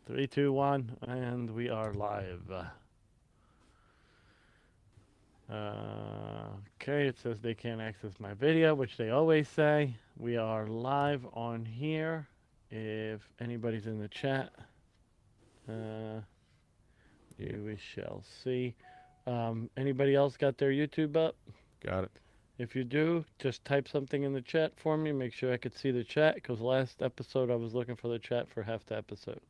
Three, two, one, and we are live. Okay, it says they can't access my video, which they always say. We are live on here. If anybody's in the chat, uh, Yeah, we shall see. Anybody else got their YouTube up? got it. If you do, just type something in the chat for me. Make sure I could see the chat, because last episode I was looking for the chat for half the episode.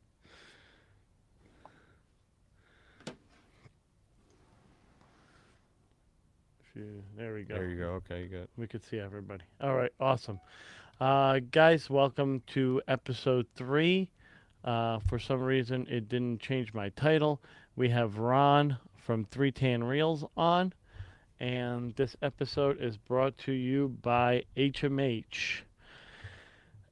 There we go. There you go. Okay, you got it. We could see everybody. All right, awesome. Guys, welcome to episode 3. For some reason, it didn't change my title. We have Ron from 310 Reels on, and this episode is brought to you by HMH.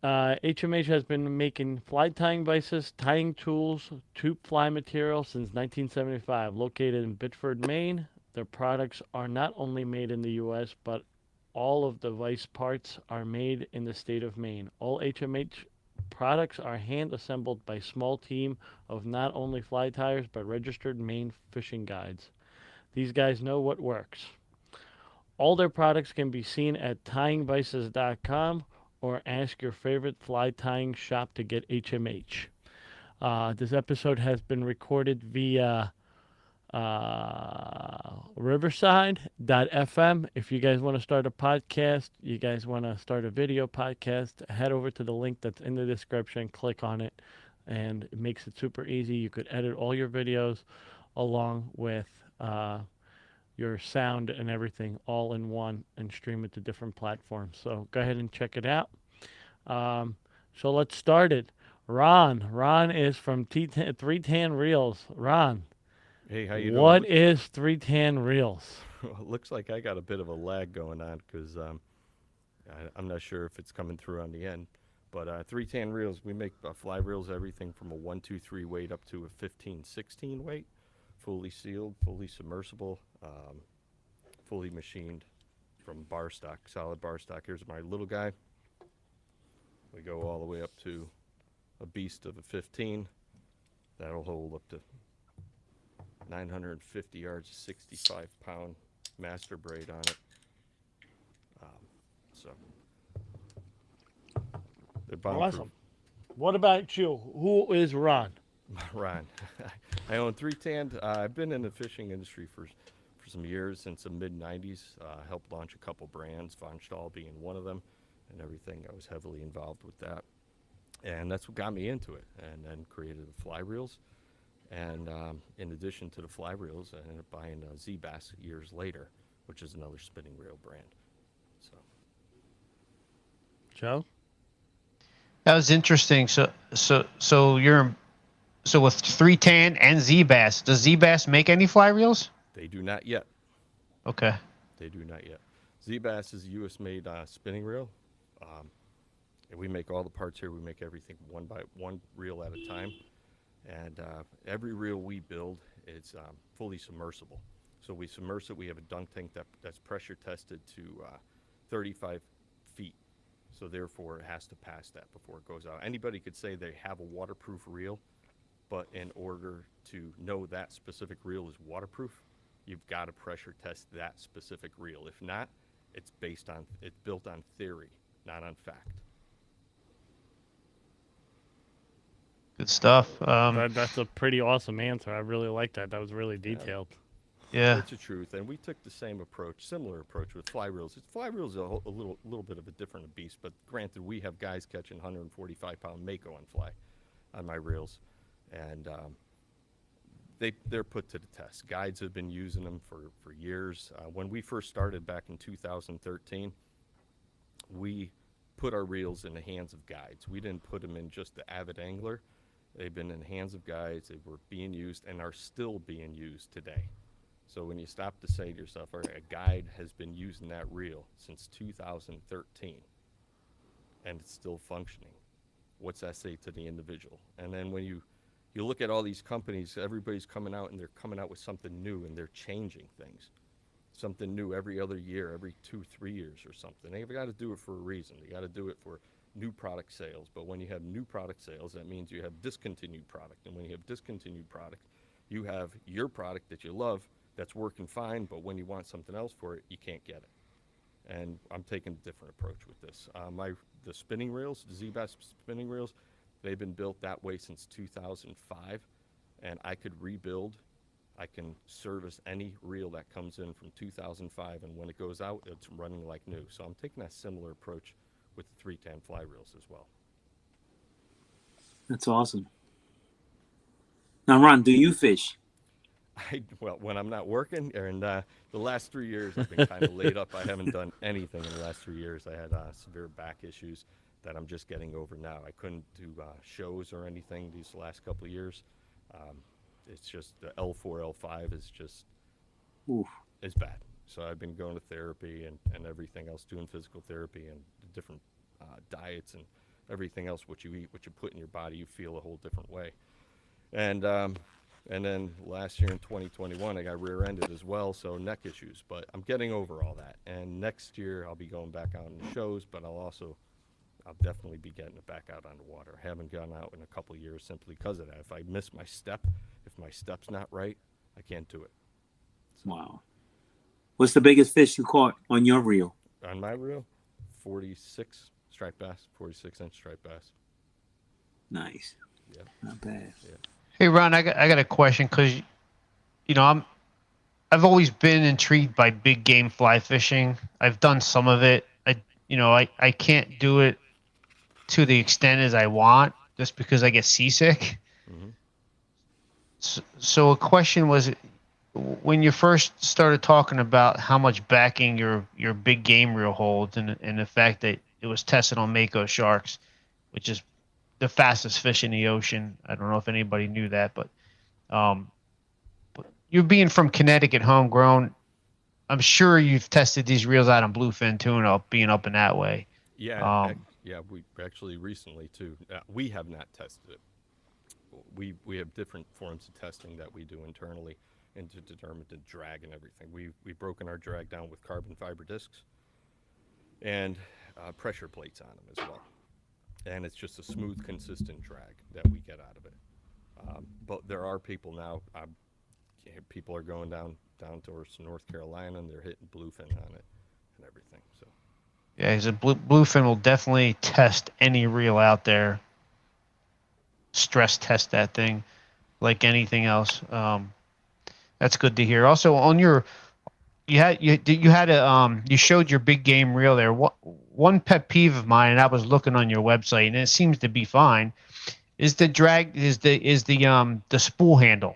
HMH has been making fly tying vices, tying tools, tube fly material since 1975. Located in Biddeford, Maine, their products are not only made in the U.S., but all of the vice parts are made in the state of Maine. All HMH products are hand assembled by a small team of not only fly tyers, but registered Maine fishing guides. These guys know what works. All their products can be seen at tyingvices.com or ask your favorite fly tying shop to get HMH. This episode has been recorded via Riverside.fm. If you guys want to start a podcast, you guys want to start a video podcast, head over to the link that's in the description, click on it, and it makes it super easy. You could edit all your videos along with your sound and everything all in one and stream it to different platforms. So go ahead and check it out. So let's start it. Ron is from 310 Reels. Ron, Hey, how you doing? what is 310 Reels? It looks like I got a bit of a lag going on because I'm not sure if it's coming through on the end. But 310 reels, we make fly reels, everything from a 123 weight up to a 15-16 weight, fully sealed, fully submersible, fully machined from bar stock, solid bar stock. Here's my little guy. We go all the way up to a beast of a 15. That'll hold up to 950 yards, 65-pound master braid on it. So they're bomb-proof. Awesome. What about you? Who is Ron? Ron, I own 310. I've been in the fishing industry for some years, since the mid-'90s. Helped launch a couple brands, Von Stahl being one of them, and everything. I was heavily involved with that, and that's what got me into it. And then created the fly reels. And in addition to the fly reels, I ended up buying Z-Bass years later, which is another spinning reel brand. So Joe? That was interesting. So with 310 and Z-Bass, does Z-Bass make any fly reels? they do not yet. Okay. They do not yet. Z-Bass is a U.S.-made spinning reel. And we make all the parts here. We make everything one by one reel at a time. And every reel we build is fully submersible. So we submerge it. We have a dunk tank that's pressure tested to 35 feet. So therefore, it has to pass that before it goes out. Anybody could say they have a waterproof reel, but in order to know that specific reel is waterproof, you've got to pressure test that specific reel. If not, it's built on theory, not on fact. Good stuff. That's a pretty awesome answer. I really like that. That was really detailed. Yeah. It's the truth, and we took the same approach, similar approach with fly reels. Fly reels are a little bit of a different beast, but granted, we have guys catching 145-pound mako on fly on my reels, and they're put to the test. Guides have been using them for years. When we first started back in 2013, we put our reels in the hands of guides. We didn't put them in just the avid angler. They've been in the hands of guides. They were being used and are still being used today. So when you stop to say to yourself, all right, a guide has been using that reel since 2013 and it's still functioning, what's that say to the individual? And then when you look at all these companies, everybody's coming out and they're coming out with something new and they're changing things. Something new every other year, every 2-3 years or something. They've got to do it for a reason. They got to do it for new product sales. But when you have new product sales, that means you have discontinued product. And when you have discontinued product, you have your product that you love that's working fine, but when you want something else for it, you can't get it. And I'm taking a different approach with this. The spinning reels, the Z-Bass spinning reels, they've been built that way since 2005, and I could rebuild. I can service any reel that comes in from 2005, and when it goes out, it's running like new. So I'm taking that similar approach with the 310 fly reels as well. That's awesome. Now, Ron, do you fish? Well, when I'm not working, and the last 3 years I've been kind of laid up. I haven't done anything in the last 3 years. I had severe back issues that I'm just getting over now. I couldn't do shows or anything these last couple of years. It's just the L4, L5 is just is bad. So I've been going to therapy and everything else, doing physical therapy and different diets and everything else. What you eat, what you put in your body, you feel a whole different way. And then last year in 2021, I got rear-ended as well, so neck issues. But I'm getting over all that. And next year, I'll be going back out in the shows, but I'll definitely be getting it back out on the water. I haven't gone out in a couple of years simply because of that. If I miss my step, if my step's not right, I can't do it. So, wow. What's the biggest fish you caught on your reel? On my reel, 46 striped bass, 46-inch striped bass. Nice. Yeah. Not bad. Yeah. Hey Ron, I got a question because, I've always been intrigued by big game fly fishing. I've done some of it. I can't do it to the extent as I want just because I get seasick. Mm-hmm. So a question was, when you first started talking about how much backing your big game reel holds and the fact that it was tested on mako sharks, which is the fastest fish in the ocean. I don't know if anybody knew that, but you being from Connecticut, homegrown, I'm sure you've tested these reels out on bluefin tuna, being up in that way. Yeah, we actually recently too. We have not tested it. We have different forms of testing that we do internally, and to determine the drag and everything. We've broken our drag down with carbon fiber discs and pressure plates on them as well. And it's just a smooth, consistent drag that we get out of it. But there are people now. People are going down towards North Carolina, and they're hitting bluefin on it and everything. So. Yeah, because bluefin will definitely test any reel out there. Stress test that thing, like anything else. That's good to hear. Also, on your, you showed your big game reel there. One pet peeve of mine, and I was looking on your website, and it seems to be fine, is the spool handle.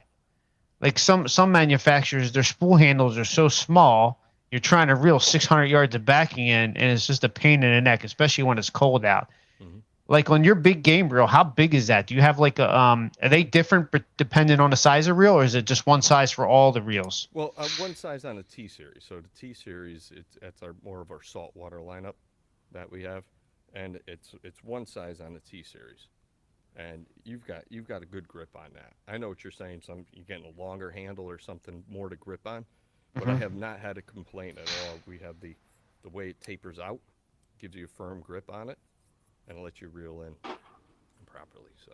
Like some manufacturers, their spool handles are so small, you're trying to reel 600 yards of backing in, and it's just a pain in the neck, especially when it's cold out. Mm-hmm. Like on your big game reel, how big is that? Do you have like are they different depending on the size of reel, or is it just one size for all the reels? Well, one size on the T series. So the T series, it's more of our saltwater lineup that we have, and it's one size on the T series, and you've got a good grip on that. I know what you're saying. You're getting a longer handle or something more to grip on, but I have not had a complaint at all. We have the way it tapers out, gives you a firm grip on it, and lets you reel in properly. So.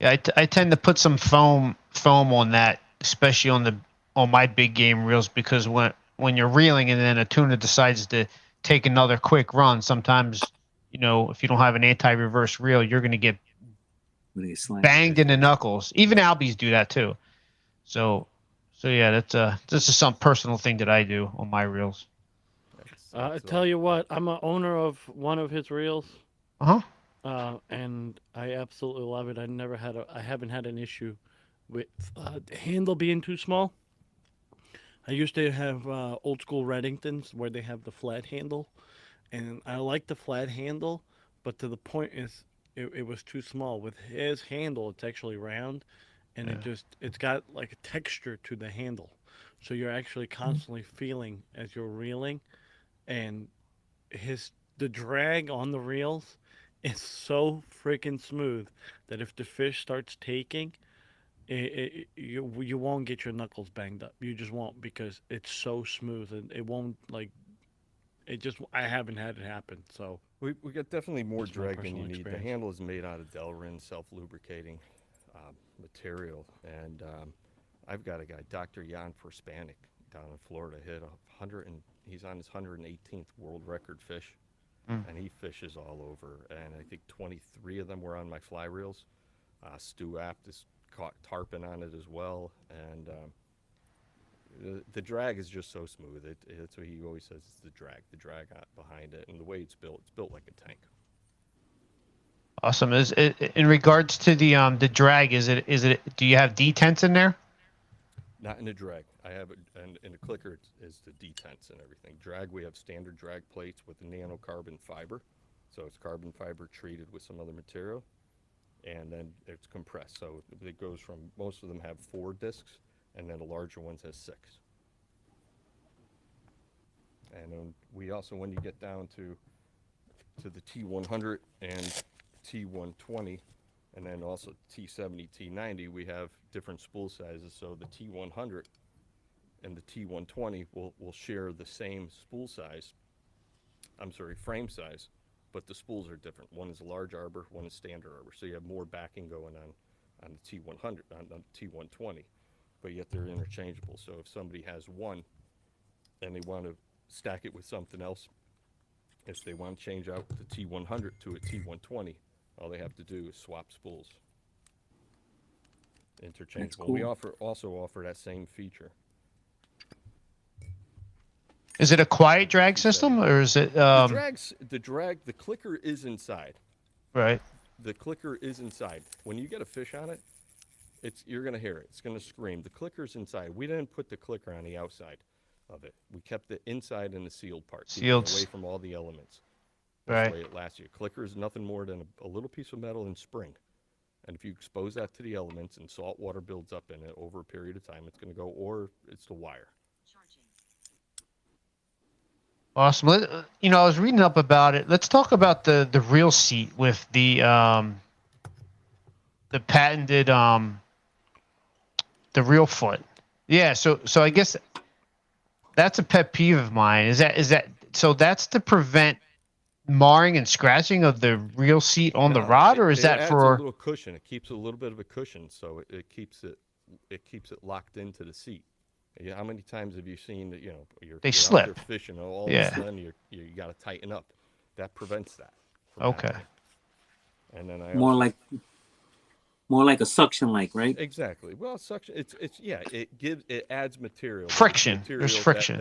Yeah, I tend to put some foam on that, especially on my big game reels, because when you're reeling and then a tuna decides to take another quick run, sometimes if you don't have an anti-reverse reel, you're going to get banged in the knuckles. Even albies do that too. So yeah, this is some personal thing that I do on my reels. I tell you what, I'm a owner of one of his reels. And I absolutely love it. I haven't had an issue with the handle being too small. I used to have old school Reddingtons where they have the flat handle, and I like the flat handle, but to the point is it was too small. With his handle, it's actually round, and it's got like a texture to the handle, so you're actually constantly feeling as you're reeling, and the drag on the reels is so freaking smooth that if the fish starts taking, you won't get your knuckles banged up. You just won't, because it's so smooth, and it won't I haven't had it happen. So We got definitely more That's my drag than you personal need. The experience. handle is made out of Delrin self-lubricating material, and I've got a guy, Dr. Jan Forspanik, down in Florida, hit 100, and he's on his 118th world record fish, and he fishes all over. And I think 23 of them were on my fly reels. Stu Apt has caught tarpon on it as well, and the drag is just so smooth. It's what he always says. It's the drag behind it, and the way it's built like a tank. Awesome. Is it, in regards to the drag? Is it? Do you have detents in there? Not in the drag. I have it, and in the clicker is the detents and everything. Drag, we have standard drag plates with nanocarbon fiber, so it's carbon fiber treated with some other material, and then it's compressed. So it goes from, most of them have 4 discs, and then the larger ones has 6. And we also, when you get down to the T100 and T120, and then also T70, T90, we have different spool sizes. So the T100 and the T120 will share the same spool size, frame size, but the spools are different. One is a large arbor, one is standard arbor. So you have more backing going on the T100, on the T120, but yet they're interchangeable. So if somebody has one and they want to stack it with something else, if they want to change out the T100 to a T120, all they have to do is swap spools. Interchangeable. Cool. We also offer that same feature. Is it a quiet drag system, or is it? The clicker is inside. Right. The clicker is inside. When you get a fish on it, you're gonna hear it. It's gonna scream. The clicker's inside. We didn't put the clicker on the outside of it. We kept the inside in the sealed part, Sealed. away from all the elements. That's Right. the way it lasts you. Clicker is nothing more than a little piece of metal in spring. And if you expose that to the elements and salt water builds up in it over a period of time, it's going to go, or it's the wire. Awesome. I was reading up about it. Let's talk about the reel seat with the patented the reel foot. Yeah. So I guess that's a pet peeve of mine. Is that so? That's to prevent marring and scratching of the reel seat on the rod, or is it that adds for a little cushion? It keeps a little bit of a cushion, so it keeps it locked into the seat. Yeah, how many times have you seen that? You're slip. out there fishing, and all Yeah. of a sudden you got to tighten up. That prevents that. from Okay. happening. And then More like a suction, right? Exactly. Well, suction. It adds material. Friction. Material There's friction.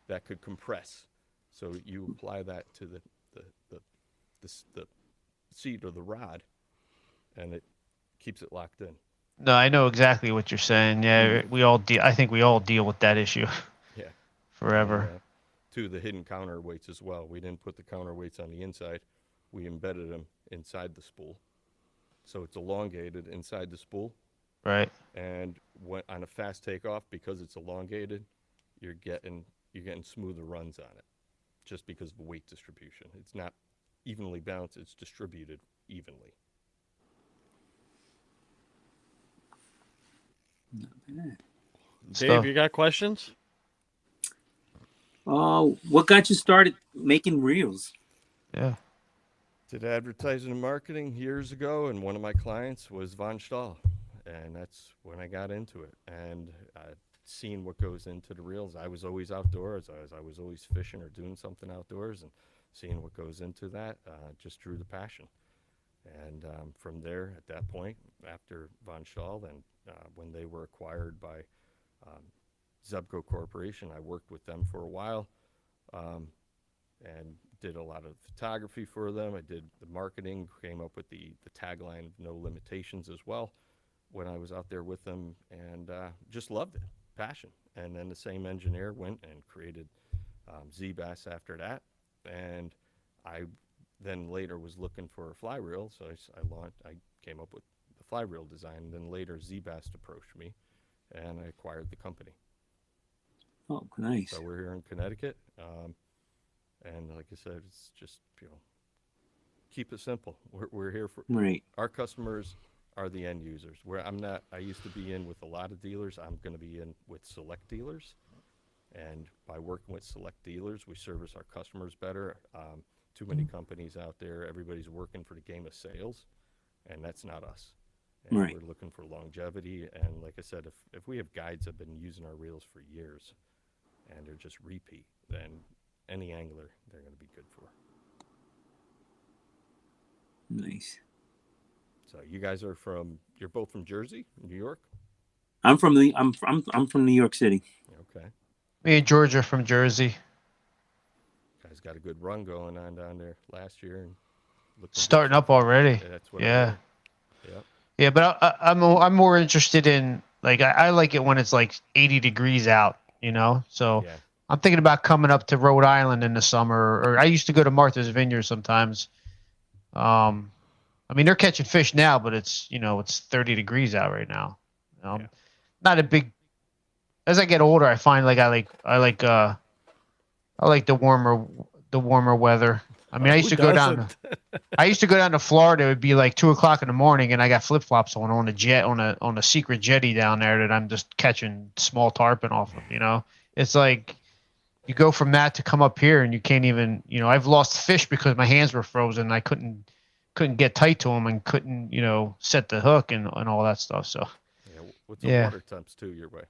that could compress. So you apply that to the seat or the rod, and it keeps it locked in. No, I know exactly what you're saying. Yeah, I think we all deal with that issue. Yeah. Forever. And, to the hidden counterweights as well. We didn't put the counterweights on the inside. We embedded them inside the spool. So it's elongated inside the spool. Right. And on a fast takeoff, because it's elongated, you're getting smoother runs on it, just because of the weight distribution. It's not evenly balanced; it's distributed evenly. Not bad. Dave, you got questions? What got you started making reels? Yeah. Did advertising and marketing years ago, and one of my clients was Von Stahl, and that's when I got into it. And seeing what goes into the reels, I was always outdoors. I was always fishing or doing something outdoors, and seeing what goes into that just drew the passion. And from there, at that point, after Von Stahl, and when they were acquired by Zebco Corporation, I worked with them for a while. And did a lot of photography for them. I did the marketing, came up with the tagline, no limitations, as well, when I was out there with them, and just loved it, passion. And then the same engineer went and created Z-Bass after that. And I then later was looking for a fly reel, so I came up with the fly reel design. And then later Z-Bass approached me, and I acquired the company. Oh, nice. So we're here in Connecticut. And like I said, it's just, keep it simple. We're here for our customers are the end users. I used to be in with a lot of dealers. I'm going to be in with select dealers. And by working with select dealers, we service our customers better. too many companies out there. Everybody's working for the game of sales, and that's not us. And Right. we're looking for longevity. And like I said, if we have guides that have been using our reels for years and they're just repeat, then any angler they're going to be good for. Nice. So you guys are you're both from Jersey, New York? I'm from New York City. Okay. Me and George are from Jersey. Guys got a good run going on down there last year. And looking good Starting so up far. already. Yeah, that's what I Yeah. heard. Yep. Yeah, but I'm more interested in, like, I like it when it's like 80 degrees out, you know? So Yeah. I'm thinking about coming up to Rhode Island in the summer, or I used to go to Martha's Vineyard sometimes. I mean, they're catching fish now, but it's 30 degrees out right now. Yeah. Not a big. As I get older, I find like I like the warmer weather. I mean, I used to go down. I used to go down to Florida. It would be like 2 o'clock in the morning, and I got flip flops on a jet on a secret jetty down there that I'm just catching small tarpon off of. It's like you go from that to come up here, and you can't even. I've lost fish because my hands were frozen. I couldn't get tight to them and couldn't set the hook and all that stuff. So Yeah. What's the Yeah. water temps too your way?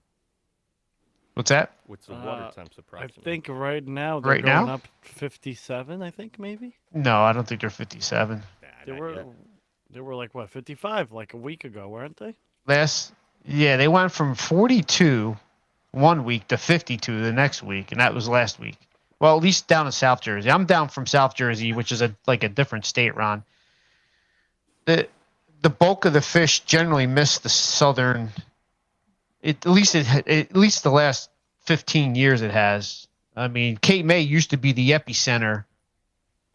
what's that? What's the water temps I approximately? think right now they're Right going now? up 57. I think maybe No, I don't think they're 57. Nah, they not were. yet. They were like what 55 like a week ago, weren't they? Yeah, they went from 42 one week to 52 the next week, and that was last week. Well, at least down in South Jersey. I'm down from South Jersey, which is like a different state, Ron. The bulk of the fish generally miss the southern. At least the last 15 years it has. I mean, Cape May used to be the epicenter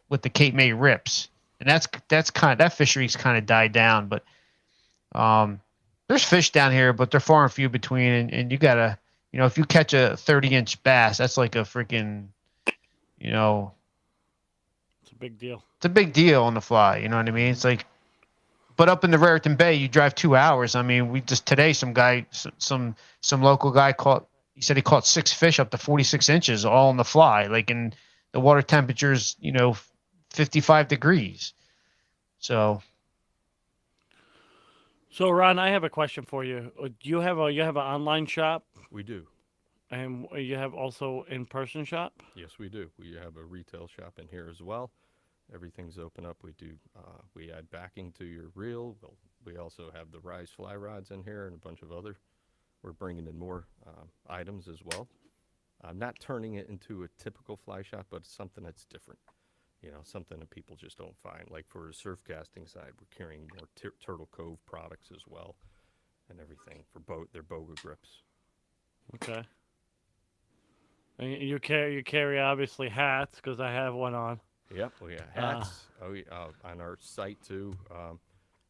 with the Cape May rips, and that fishery's kind of died down. But there's fish down here, but they're far and few between. And you gotta, if you catch a 30-inch bass, that's like a freaking, It's a big deal. it's a big deal on the fly. You know what I mean? It's like, but up in the Raritan Bay, you drive 2 hours. I mean, we just today some local guy caught. He said he caught 6 fish up to 46 inches all on the fly, like in the water temperature's 55 degrees. So Ron, I have a question for you. Do you have an online shop We do. and you have also in-person shop? Yes, we do. We have a retail shop in here as well. Everything's open up. We do. We add backing to your reel. We also have the Rise fly rods in here and a bunch of other. We're bringing in more items as well. I'm not turning it into a typical fly shop, but it's something that's different. Something that people just don't find. Like for the surf casting side, we're carrying more Turtle Cove products as well, and everything for their boga grips. Okay. And you carry obviously hats because I have one on. Yep, we got hats. On our site too.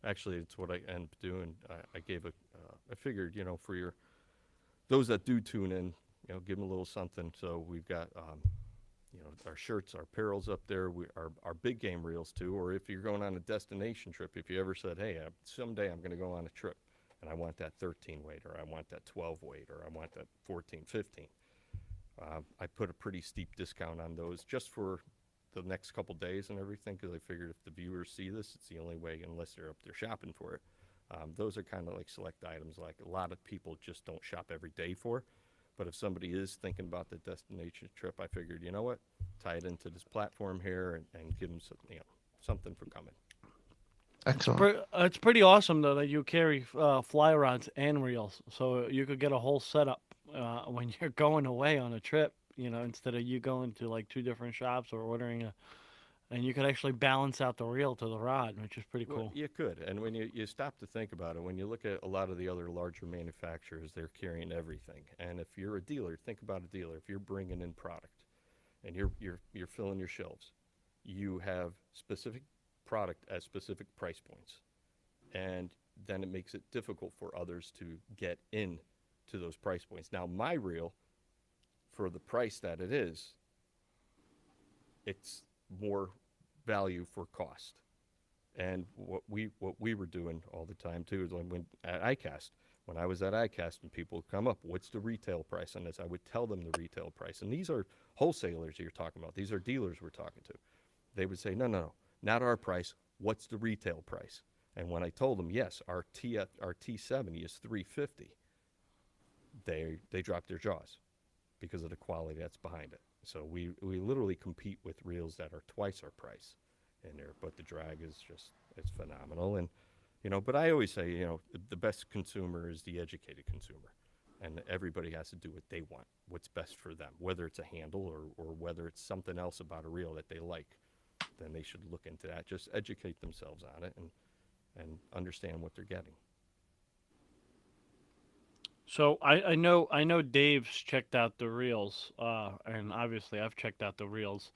Actually, it's what I end up doing. I figured, for those that do tune in, give them a little something. So we've got, our shirts, our apparels up there. Our big game reels too. Or if you're going on a destination trip, if you ever said, hey, someday I'm going to go on a trip and I want that 13 weight, or I want that 12 weight, or I want that 14, 15. I put a pretty steep discount on those just for the next couple days and everything, because I figured if the viewers see this, it's the only way, unless they're up there shopping for it. Those are kind of like select items like a lot of people just don't shop every day for. But if somebody is thinking about the destination trip, I figured, you know what, tie it into this platform here and give them something for coming. excellent. It's pretty awesome though that you carry fly rods and reels, so you could get a whole setup when you're going away on a trip. Instead of you going to like 2 different shops or ordering and you could actually balance out the reel to the rod, which is pretty cool. Well, you could. And when you stop to think about it, when you look at a lot of the other larger manufacturers, they're carrying everything. And if you're a dealer, think about a dealer. If you're bringing in product and you're filling your shelves, you have specific product at specific price points. And then it makes it difficult for others to get in to those price points. Now, my reel, for the price that it is, it's more value for cost. And what we were doing all the time too is when at ICAST, when I was at ICAST and people would come up, what's the retail price on this? I would tell them the retail price. And these are wholesalers you're talking about. These are dealers we're talking to. they would say, no, not our price. What's the retail price? And when I told them, yes, our T70 is $350, they dropped their jaws because of the quality that's behind it. So we literally compete with reels that are twice our price in there, but the drag is just, it's phenomenal. And, but I always say, the best consumer is the educated consumer. And everybody has to do what they want, what's best for them, whether it's a handle or whether it's something else about a reel that they like. Then they should look into that. Just educate themselves on it and understand what they're getting. So I know Dave's checked out the reels, and obviously I've checked out the reels.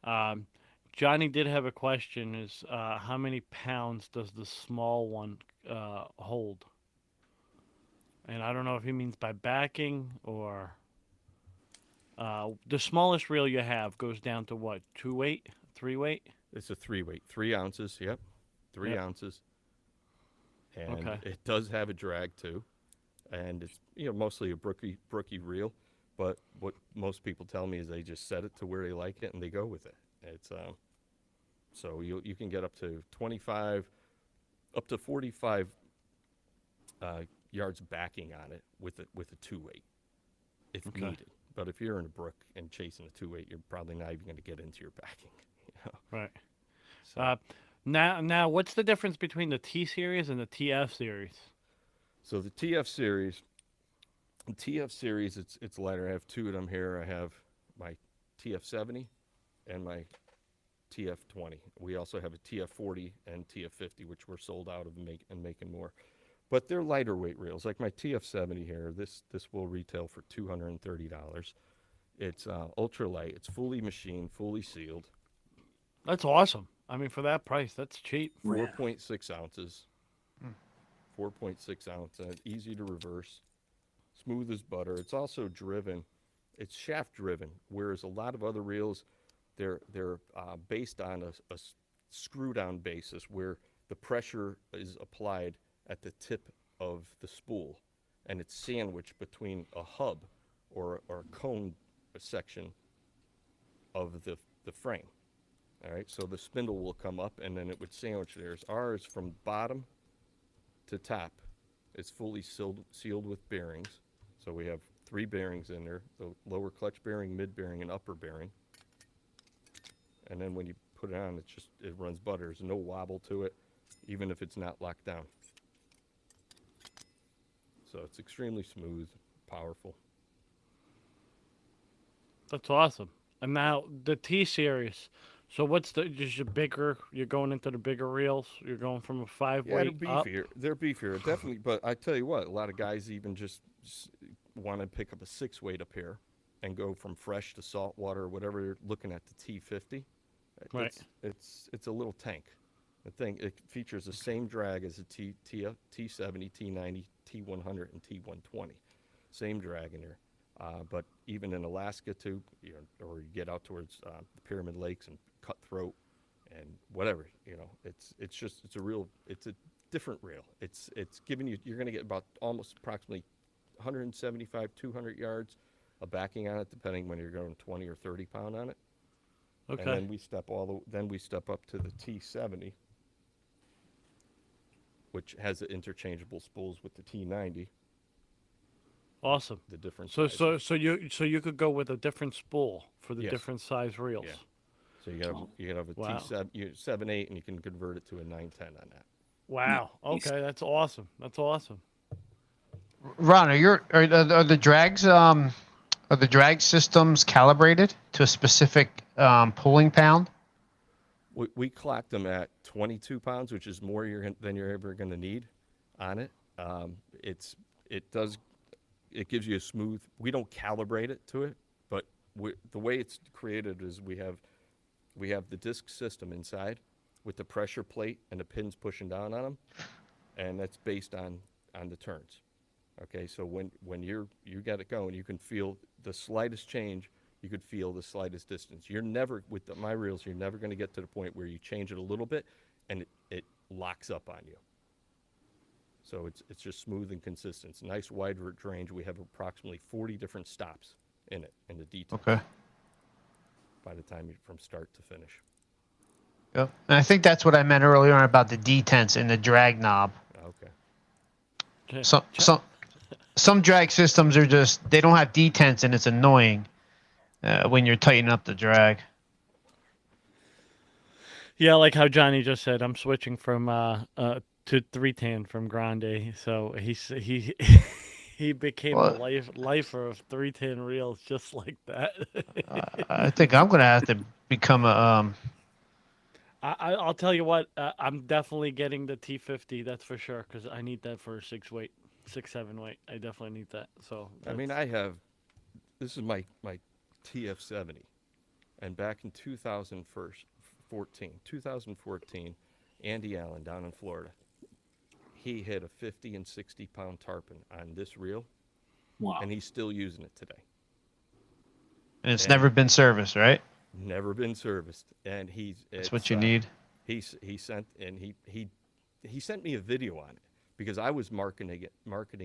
Um, Johnny did have a question: is how many pounds does the small one hold? And I don't know if he means by backing or the smallest reel you have goes down to what, 2 weight, 3 weight? It's a 3 weight, 3 ounces. Yep, 3 Yep. ounces. And Okay. it does have a drag too, and it's mostly a brookie reel. But what most people tell me is they just set it to where they like it and they go with it. It's so you can get up to 25, up to 45 yards backing on it with a 2 weight if Okay. needed. But if you're in a brook and chasing a 2 weight, you're probably not even going to get into your backing. Right. So, Now, what's the difference between the T series and the TF series? so the TF series, it's lighter. I have 2 of them here. I have my TF70 and my TF20. We also have a TF40 and TF50, which we're sold out of and making more. But they're lighter weight reels. Like my TF70 here, this will retail for $230. It's ultralight. It's fully machined, fully sealed. That's awesome. I mean, for that price, that's cheap. 4.6 ounces. 4.6 ounce. Easy to reverse. Smooth as butter. It's also driven. It's shaft driven, whereas a lot of other reels, they're based on a screw down basis where the pressure is applied at the tip of the spool, and it's sandwiched between a hub or a cone section of the frame. All right, so the spindle will come up and then it would sandwich theirs. Ours, from bottom to top, is fully sealed with bearings. So we have 3 bearings in there: the lower clutch bearing, mid bearing, and upper bearing. And then when you put it on, it runs butter. There's no wobble to it, even if it's not locked down. So it's extremely smooth, powerful. That's awesome. And now the T series. So what's just your bigger? You're going into the bigger reels. You're going from a 5 Yeah, weight they're up. beefier. They're beefier, definitely. But I tell you what, a lot of guys even just want to pick up a 6 weight up here and go from fresh to saltwater or whatever. You're looking at the T50. Right. It's a little tank. The thing, it features the same drag as a T70, T90, T100, and T120. Same drag in there. But even in Alaska too, or you get out towards the Pyramid Lakes and Cutthroat and whatever, it's a different reel. It's giving you're going to get about almost approximately 175, 200 yards of backing on it, depending when you're going 20 or 30 pound on it. Okay. And then we step up to the T70, which has the interchangeable spools with the T90. Awesome. The different So sizes. so you could go with a different spool for the Yes. different size reels. Yeah. So you have a Wow. T7, 7/8, and you can convert it to a 9/10 on that. Wow. Nice. Okay, that's awesome. That's awesome. Ron, are the drag systems calibrated to a specific pulling pound? We clocked them at 22 pounds, which is more than you're ever going to need on it. It gives you a smooth. We don't calibrate it to it, but the way it's created is we have the disc system inside with the pressure plate and the pins pushing down on them, and that's based on the turns. Okay, so when you got it going, you can feel the slightest change. You could feel the slightest distance. You're never my reels. You're never going to get to the point where you change it a little bit and it locks up on you. So it's just smooth and consistent. It's a nice wide range. We have approximately 40 different stops in it in the detail. Okay. By the time from start to finish. Yep. And I think that's what I meant earlier on about the detents and the drag knob. Okay. Some drag systems are just they don't have detents and it's annoying when you're tightening up the drag. Yeah, like how Johnny just said, I'm switching from to 310 from Grande. So he he became a Well, lifer of 310 reels just like that. I think I'm gonna have to become a I'll tell you what, I'm definitely getting the T50. That's for sure because I need that for a 6-7 weight. I definitely need that. So I mean, this is my TF70, and back in 2014, Andy Allen down in Florida, he hit a 50 and 60 pound tarpon on this reel, Wow. and he's still using it today. and it's And never been serviced, right? never been serviced, and That's what you need. He sent me a video on it because I was marketing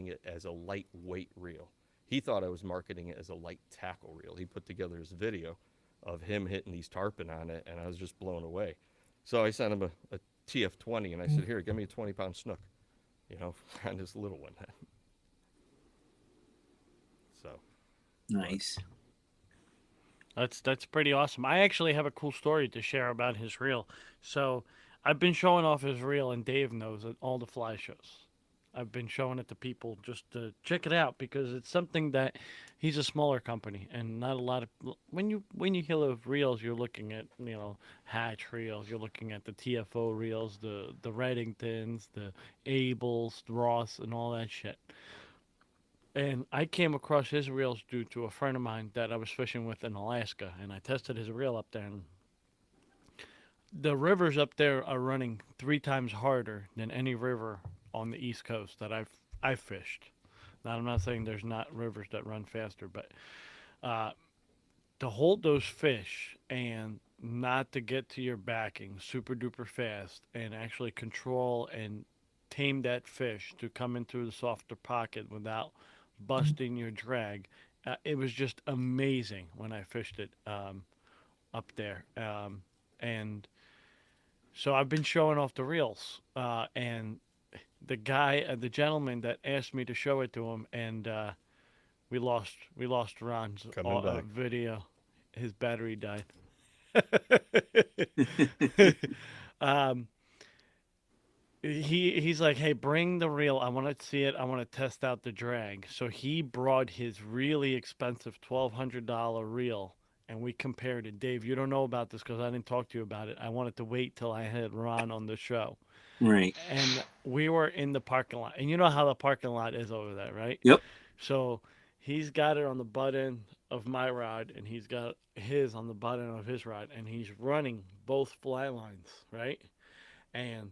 it as a lightweight reel. He thought I was marketing it as a light tackle reel. He put together his video of him hitting these tarpon on it, and I was just blown away. So I sent him a TF20, and I said, "Here, give me a 20-pound snook, on this little one." So Nice. That's pretty awesome. I actually have a cool story to share about his reel. So I've been showing off his reel, and Dave knows at all the fly shows. I've been showing it to people just to check it out because it's something that he's a smaller company and not a lot of when you hear of reels, you're looking at Hatch reels, you're looking at the TFO reels, the Reddingtons, the Abels, the Ross, and all that shit. And I came across his reels due to a friend of mine that I was fishing with in Alaska, and I tested his reel up there. And the rivers up there are running 3 times harder than any river on the East Coast that I've fished. Now I'm not saying there's not rivers that run faster, but uh, to hold those fish and not to get to your backing super duper fast and actually control and tame that fish to come into the softer pocket without busting your drag. It was just amazing when I fished it up there. And so I've been showing off the reels. And the gentleman that asked me to show it to him, and we lost Ron's coming back. video. His battery died. um, he's like, hey, bring the reel. I want to see it. I want to test out the drag. So he brought his really expensive $1,200 reel, and we compared it. Dave, you don't know about this because I didn't talk to you about it. I wanted to wait till I had Ron on the show. Right. And we were in the parking lot, and you know how the parking lot is over there, right? Yep. So he's got it on the butt end of my rod, and he's got his on the butt end of his rod, and he's running both fly lines, right? And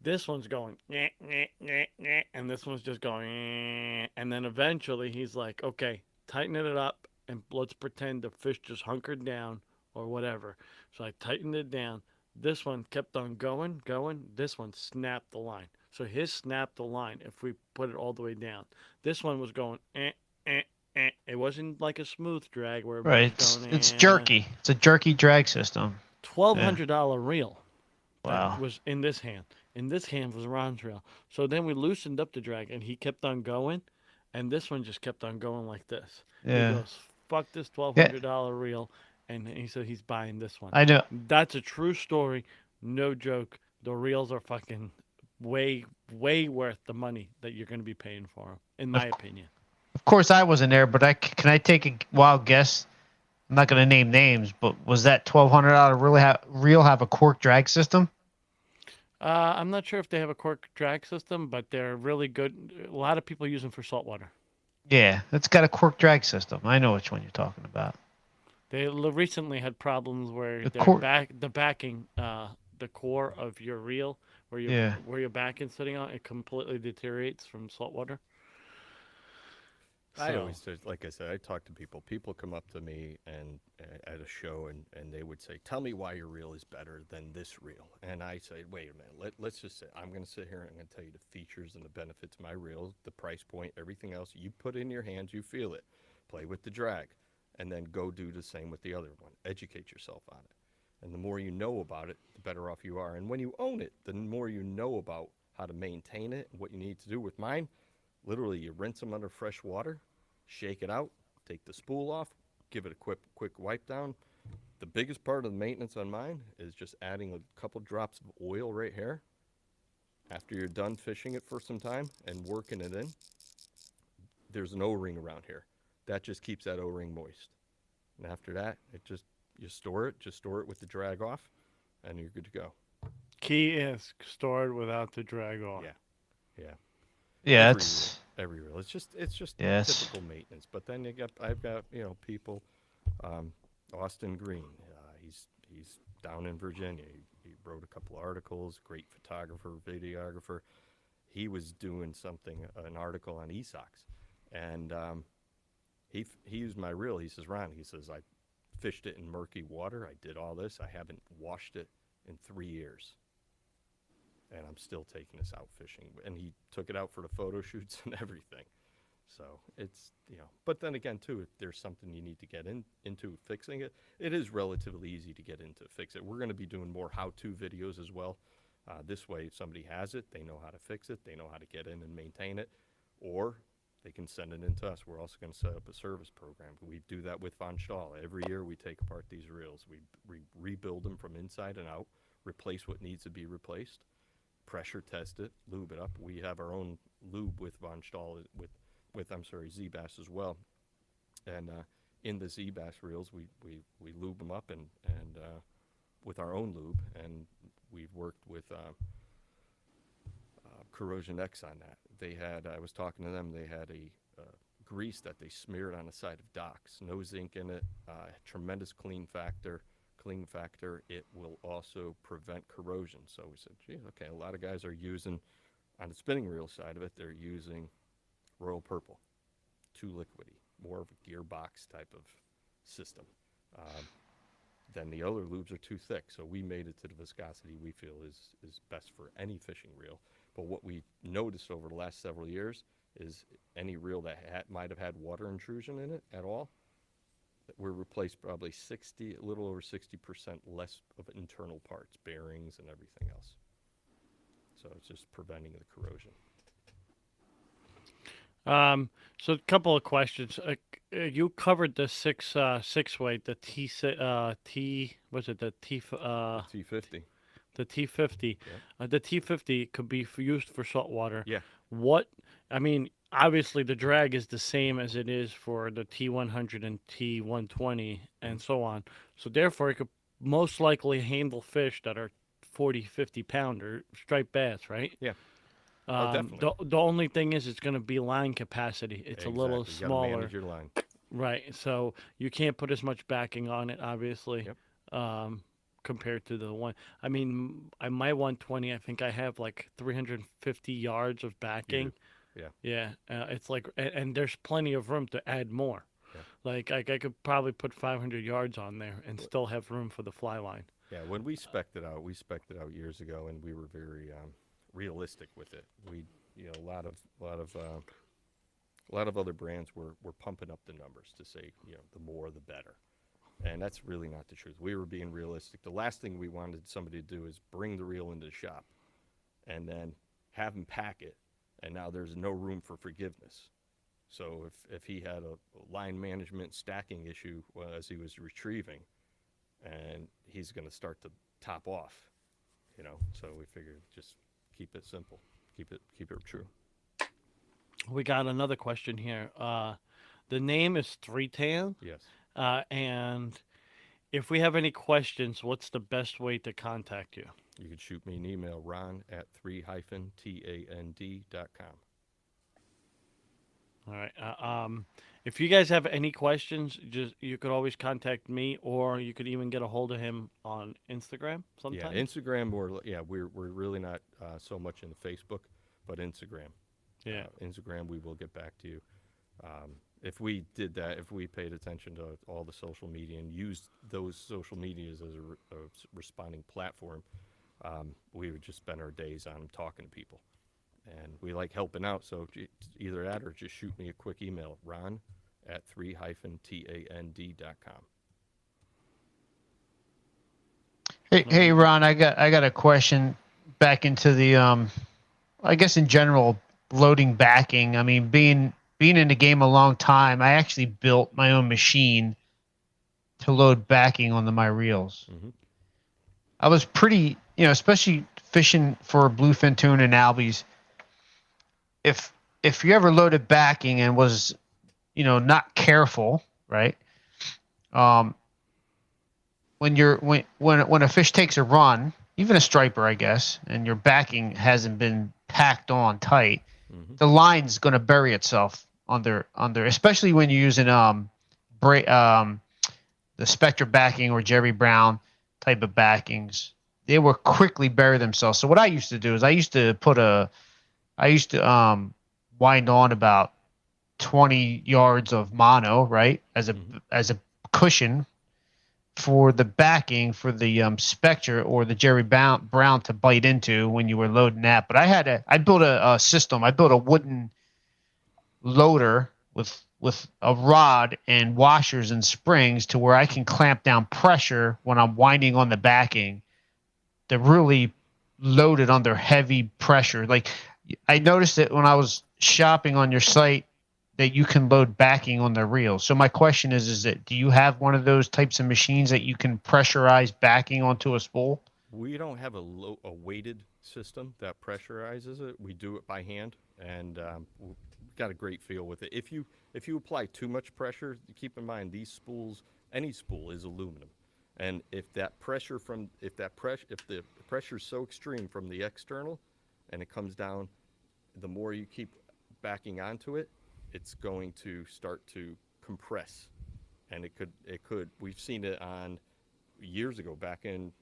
this one's going, nyeh, nyeh, nyeh, nyeh, and this one's just going, nyeh. And then eventually he's like, okay, tighten it up, and let's pretend the fish just hunkered down or whatever. So I tightened it down. This one kept on going. This one snapped the line. So his snapped the line if we put it all the way down. This one was going, It wasn't like a smooth drag where it Right. was going, It's jerky. It's a jerky drag system. $1,200 reel. Wow. That was in this hand. In this hand was Ron's reel. So then we loosened up the drag, and he kept on going, and this one just kept on going like this. Yeah. He goes, fuck this $1,200 reel, and he said he's buying this one. I know. That's a true story. No joke. The reels are fucking way, way worth the money that you're going to be paying for them, in my opinion. Of course, I wasn't there, but can I take a wild guess? I'm not going to name names, but was that $1,200 reel have a cork drag system? I'm not sure if they have a cork drag system, but they're really good. A lot of people use them for saltwater. Yeah, it's got a cork drag system. I know which one you're talking about. They recently had problems where the backing, the core of your reel, where your backing sitting on, it completely deteriorates from saltwater. I always, like I said, I talk to people. People come up to me and at a show and they would say, "Tell me why your reel is better than this reel." And I say, "Wait a minute. Let's just say I'm going to sit here and I'm going to tell you the features and the benefits of my reel, the price point, everything else. You put it in your hands, you feel it. Play with the drag, and then go do the same with the other one. Educate yourself on it." And the more you know about it, the better off you are. And when you own it, the more you know about how to maintain it and what you need to do. With mine, literally you rinse them under fresh water, shake it out, take the spool off, give it a quick wipe down. The biggest part of the maintenance on mine is just adding a couple drops of oil right here after you're done fishing it for some time and working it in. There's an O-ring around here. That just keeps that O-ring moist. And after that, you store it, just store it with the drag off, and you're good to go. Key is stored without the drag off. Yeah. Yeah, Every reel. It's just Yes. typical maintenance. But then I've got people, Austin Green. He's down in Virginia. He wrote a couple articles. Great photographer, videographer. He was doing an article on e-socks, and he used my reel. He says, Ron, I fished it in murky water. I did all this. I haven't washed it in 3 years. And I'm still taking this out fishing. And he took it out for the photo shoots and everything. So it's, but then again, too, if there's something you need to get into fixing it, it is relatively easy to get into fix it. We're going to be doing more how-to videos as well. This way, if somebody has it, they know how to fix it. They know how to get in and maintain it. Or they can send it in to us. We're also going to set up a service program. We do that with Von Stahl. Every year we take apart these reels. We rebuild them from inside and out, replace what needs to be replaced, pressure test it, lube it up. We have our own lube with Von Stahl, with Z-Bass as well. And in the Z-Bass reels, we lube them up and with our own lube, and we've worked with Corrosion X on that. I was talking to them, they had a grease that they smeared on the side of docks. No zinc in it, tremendous clean factor. It will also prevent corrosion. So we said, gee, okay, a lot of guys are using, on the spinning reel side of it, they're using Royal Purple, too liquidy, more of a gearbox type of system. Then the other lubes are too thick, so we made it to the viscosity we feel is best for any fishing reel. But what we noticed over the last several years is any reel that might have had water intrusion in it at all, we're replaced probably a little over 60% less of internal parts, bearings and everything else. So it's just preventing the corrosion. So a couple of questions. You covered the six weight, the T50. The T50. Yeah. The T50 could be used for saltwater. Yeah. Obviously the drag is the same as it is for the T100 and T120 and so on. So therefore it could most likely handle fish that are 40, 50 pounder striped bass, right? Yeah. Definitely. The only thing is it's going to be line capacity. It's a little You gotta smaller. manage your line. Right. So you can't put as much backing on it, obviously, Yep. compared to the one. I mean, my 120, I think I have like 350 yards of backing. Yeah. Yeah. It's like, and there's plenty of room to add more. Yeah. Like I could probably put 500 yards on there and still have room for the fly line. Yeah. When we spec'd it out years ago, and we were very realistic with it. A lot of other brands were pumping up the numbers to say, the more the better. And that's really not the truth. We were being realistic. The last thing we wanted somebody to do is bring the reel into the shop and then have him pack it, and now there's no room for forgiveness. So if he had a line management stacking issue as he was retrieving, and he's going to start to top off, so we figured just keep it simple, keep it true. We got another question here. The name is Three Tan. Yes. And if we have any questions, what's the best way to contact you? You can shoot me an email, ron@3-tand.com. All right. If you guys have any questions, you could always contact me, or you could even get a hold of him on Instagram sometimes. Yeah, Instagram, we're really not so much in Facebook, but Instagram. Yeah. Instagram, we will get back to you. If we did that, if we paid attention to all the social media and used those social medias as a responding platform, we would just spend our days on them talking to people. And we like helping out, so either that or just shoot me a quick email, ron@3-tand.com. Hey, Ron, I got a question back into the I guess in general loading backing. I mean, being in the game a long time, I actually built my own machine to load backing onto my reels. Mhm. I was pretty, especially fishing for bluefin tuna and albies. If you ever loaded backing and was, not careful, right? Um, when a fish takes a run, even a striper, I guess, and your backing hasn't been packed on tight, Mhm. the line's going to bury itself under, especially when you're using the Spectre backing or Jerry Brown type of backings. They will quickly bury themselves. So what I used to do is I used to wind on about 20 yards of mono, right, Mhm. as a cushion for the backing for the Spectre or the Jerry Brown to bite into when you were loading that. But I built a system. I built a wooden loader with a rod and washers and springs to where I can clamp down pressure when I'm winding on the backing to really load it under heavy pressure. Like I noticed that when I was shopping on your site that you can load backing on the reels. So my question is that do you have one of those types of machines that you can pressurize backing onto a spool? We don't have a weighted system that pressurizes it. We do it by hand, and we've got a great feel with it. If you apply too much pressure, keep in mind these spools, any spool is aluminum, and if that pressure from if that pressure if the pressure is so extreme from the external, and it comes down, the more you keep backing onto it, it's going to start to compress, and it could. We've seen it on years ago, back in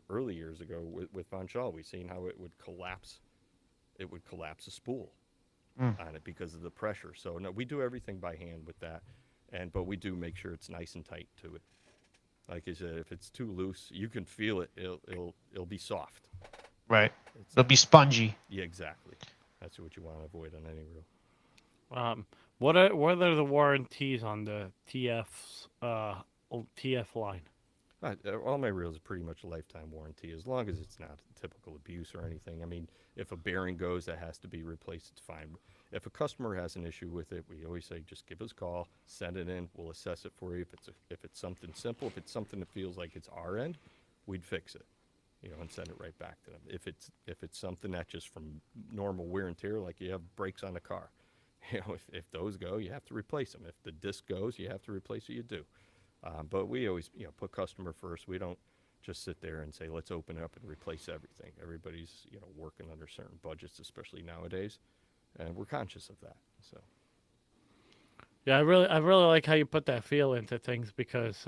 early years ago with Von Shaw, we've seen how it would collapse. It would collapse a spool Mm, on it because of the pressure. So no, we do everything by hand with that, but we do make sure it's nice and tight to it. Like I said, if it's too loose, you can feel it. It'll be soft. right. It's It'll be spongy. Yeah, exactly. That's what you want to avoid on any reel. What are the warranties on the TF line? All my reels are pretty much a lifetime warranty, as long as it's not typical abuse or anything. I mean, if a bearing goes, that has to be replaced. It's fine. If a customer has an issue with it, we always say just give us a call, send it in, we'll assess it for you. If it's something simple, if it's something that feels like it's our end, we'd fix it, and send it right back to them. If it's something that just from normal wear and tear, like you have brakes on a car, if those go, you have to replace them. If the disc goes, you have to replace it. You do. But we always, put customer first. We don't just sit there and say, let's open it up and replace everything. Everybody's, working under certain budgets, especially nowadays, and we're conscious of that. So, Yeah, I really like how you put that feel into things because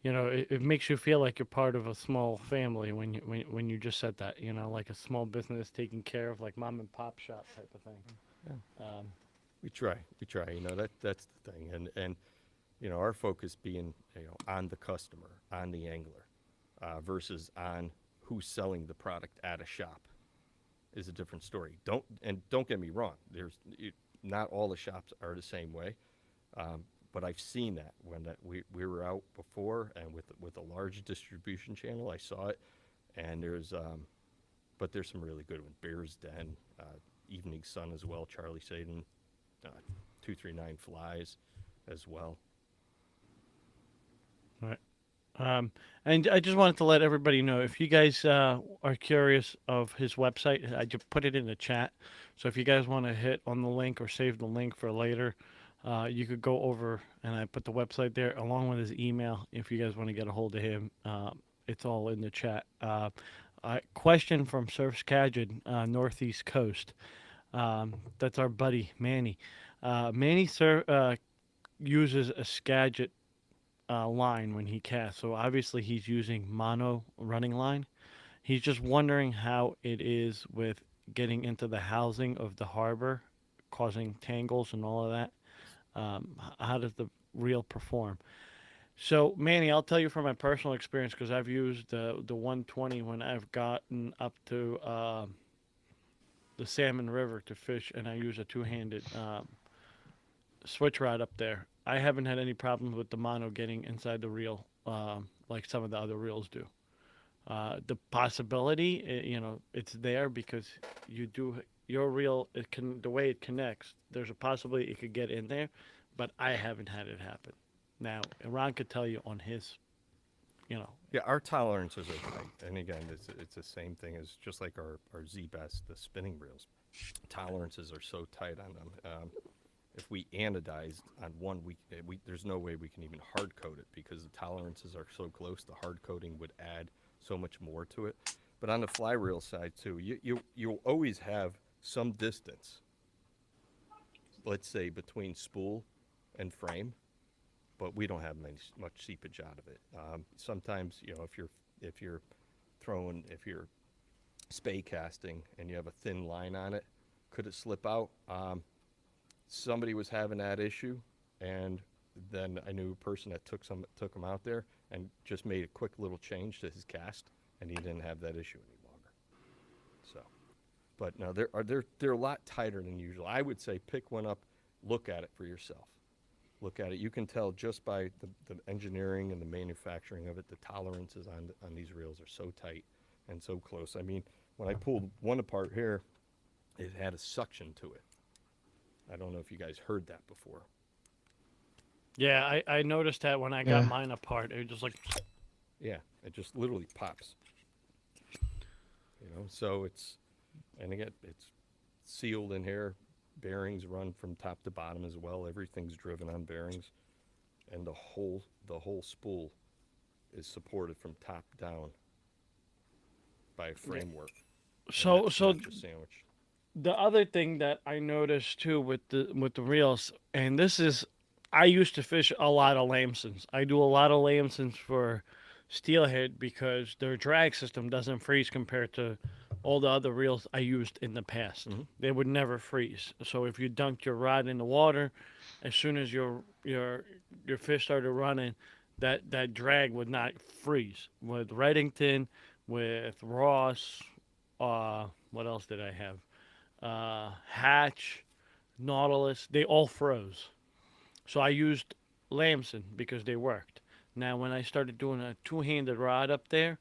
it makes you feel like you're part of a small family when you just said that. Like a small business taken care of, like mom and pop shop type of thing. yeah, Um, we try. We try. That's the thing. And our focus being, on the customer, on the angler, versus on who's selling the product at a shop is a different story. Don't get me wrong. Not all the shops are the same way, but I've seen that when we were out before and with a large distribution channel. I saw it, and but there's some really good ones. Bear's Den, Evening Sun as well. Charlie Saden, 239 Flies, as well. right. And I just wanted to let everybody know if you guys are curious of his website, I just put it in the chat. So if you guys want to hit on the link or save the link for later, you could go over and I put the website there along with his email. If you guys want to get a hold of him, it's all in the chat. Question from Surf Skagit, Northeast Coast. That's our buddy Manny. Manny uses a Skagit line when he casts. So obviously he's using mono running line. He's just wondering how it is with getting into the housing of the harbor, causing tangles and all of that. How does the reel perform? So Manny, I'll tell you from my personal experience because I've used the 120 when I've gotten up to the Salmon River to fish, and I use a two-handed switch rod up there. I haven't had any problems with the mono getting inside the reel like some of the other reels do. The possibility, it's there because you do your reel. It can the way it connects. There's a possibility it could get in there, but I haven't had it happen. Now, Ron could tell you on his, you know, Yeah, our tolerances are tight, and again, it's the same thing as just like our Z-Best, the spinning reels. Tolerances are so tight on them. If we anodized on one, there's no way we can even hard coat it because the tolerances are so close. The hard coating would add so much more to it. But on the fly reel side too, you'll always have some distance. Let's say between spool and frame, but we don't have much seepage out of it. Sometimes if you're if you're spay casting and you have a thin line on it, could it slip out? Somebody was having that issue, and then I knew a person that took him out there and just made a quick little change to his cast, and he didn't have that issue any longer. So, but no, they're a lot tighter than usual. I would say pick one up, look at it for yourself. Look at it. You can tell just by the engineering and the manufacturing of it. The tolerances on these reels are so tight and so close. I mean, when I pulled one apart here, it had a suction to it. I don't know if you guys heard that before. yeah, I noticed that when I got mine apart. It was just like, Yeah, it just literally pops. So and again, it's sealed in here. Bearings run from top to bottom as well. Everything's driven on bearings, and the whole spool is supported from top down by a framework. so Not just sandwiched. the other thing that I noticed too with the reels, and this is, I used to fish a lot of lambsons. I do a lot of lambsons for steelhead because their drag system doesn't freeze compared to all the other reels I used in the past. Mm-hmm. They would never freeze. So if you dunked your rod in the water, as soon as your fish started running, that drag would not freeze. With Reddington, with Ross, what else did I have? Hatch, Nautilus, they all froze. So I used Lamson because they worked. Now, when I started doing a two-handed rod up there,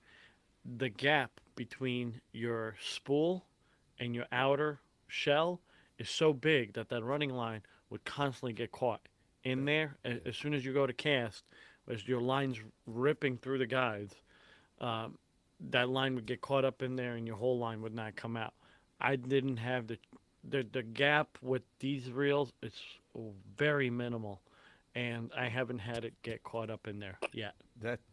the gap between your spool and your outer shell is so big that that running line would constantly get caught in there. As soon as you go to cast, as your line's ripping through the guides, that line would get caught up in there and your whole line would not come out. I didn't have the gap with these reels. It's very minimal, and I haven't had it get caught up in there yet.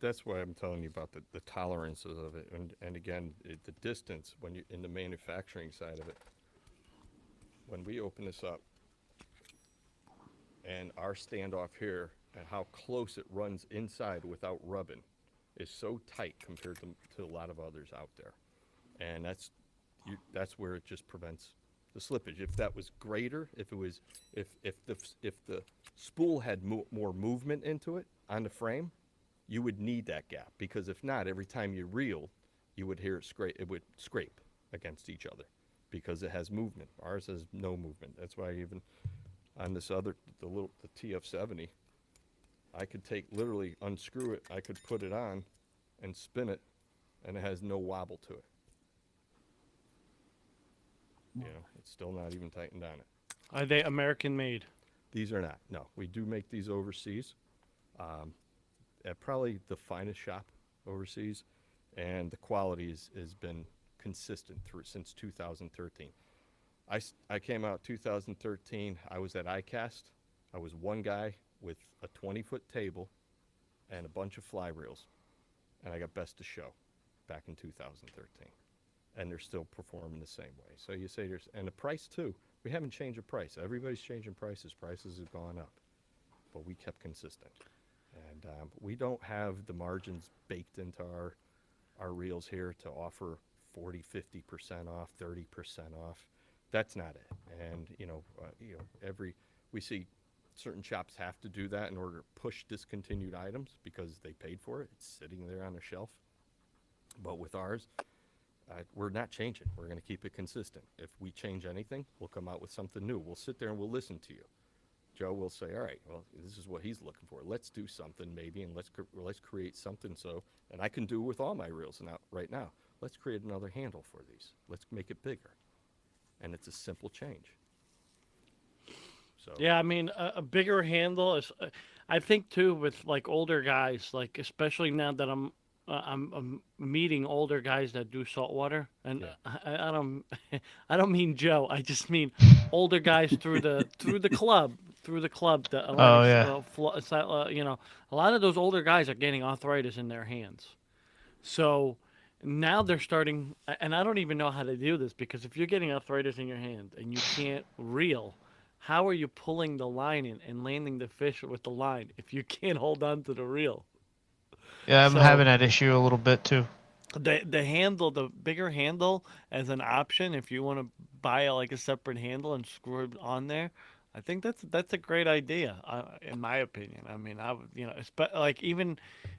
That's why I'm telling you about the tolerances of it, and again, the distance when you in the manufacturing side of it. When we open this up, and our standoff here, and how close it runs inside without rubbing, is so tight compared to a lot of others out there, and that's where it just prevents the slippage. If that was greater, if the spool had more movement into it on the frame, you would need that gap, because if not, every time you reel, you would hear it scrape. It would scrape against each other because it has movement. Ours has no movement. That's why even on this other the TF70, I could literally unscrew it. I could put it on and spin it, and it has no wobble to it. It's still not even tightened on it. Are they American made? These are not. No, we do make these overseas, at probably the finest shop overseas, and the quality has been consistent since 2013. I came out 2013. I was at ICAST. I was one guy with a 20-foot table and a bunch of fly reels, and I got best of show back in 2013. And they're still performing the same way. So you say and the price too. We haven't changed the price. Everybody's changing prices. Prices have gone up, but we kept consistent. And we don't have the margins baked into our reels here to offer 40, 50% off, 30% off. That's not it. And we see certain shops have to do that in order to push discontinued items because they paid for it. It's sitting there on the shelf. But with ours, we're not changing. We're going to keep it consistent. If we change anything, we'll come out with something new. We'll sit there and we'll listen to you. Joe will say, all right, well, this is what he's looking for. Let's do something maybe, and let's create something. So, and I can do with all my reels now right now. Let's create another handle for these. Let's make it bigger, and it's a simple change. So Yeah, I mean, a bigger handle is. I think too with like older guys, like especially now that I'm meeting older guys that do saltwater, and Yeah. I don't I don't mean Joe. I just mean older guys through the club that a lot Oh of yeah. a lot of those older guys are getting arthritis in their hands. So now they're starting, and I don't even know how to do this because if you're getting arthritis in your hand and you can't reel, how are you pulling the line in and landing the fish with the line if you can't hold on to the reel? Yeah, I'm So having that issue a little bit too. the handle, the bigger handle as an option, if you want to buy like a separate handle and screw it on there, I think that's a great idea, in my opinion. I mean, I would, like even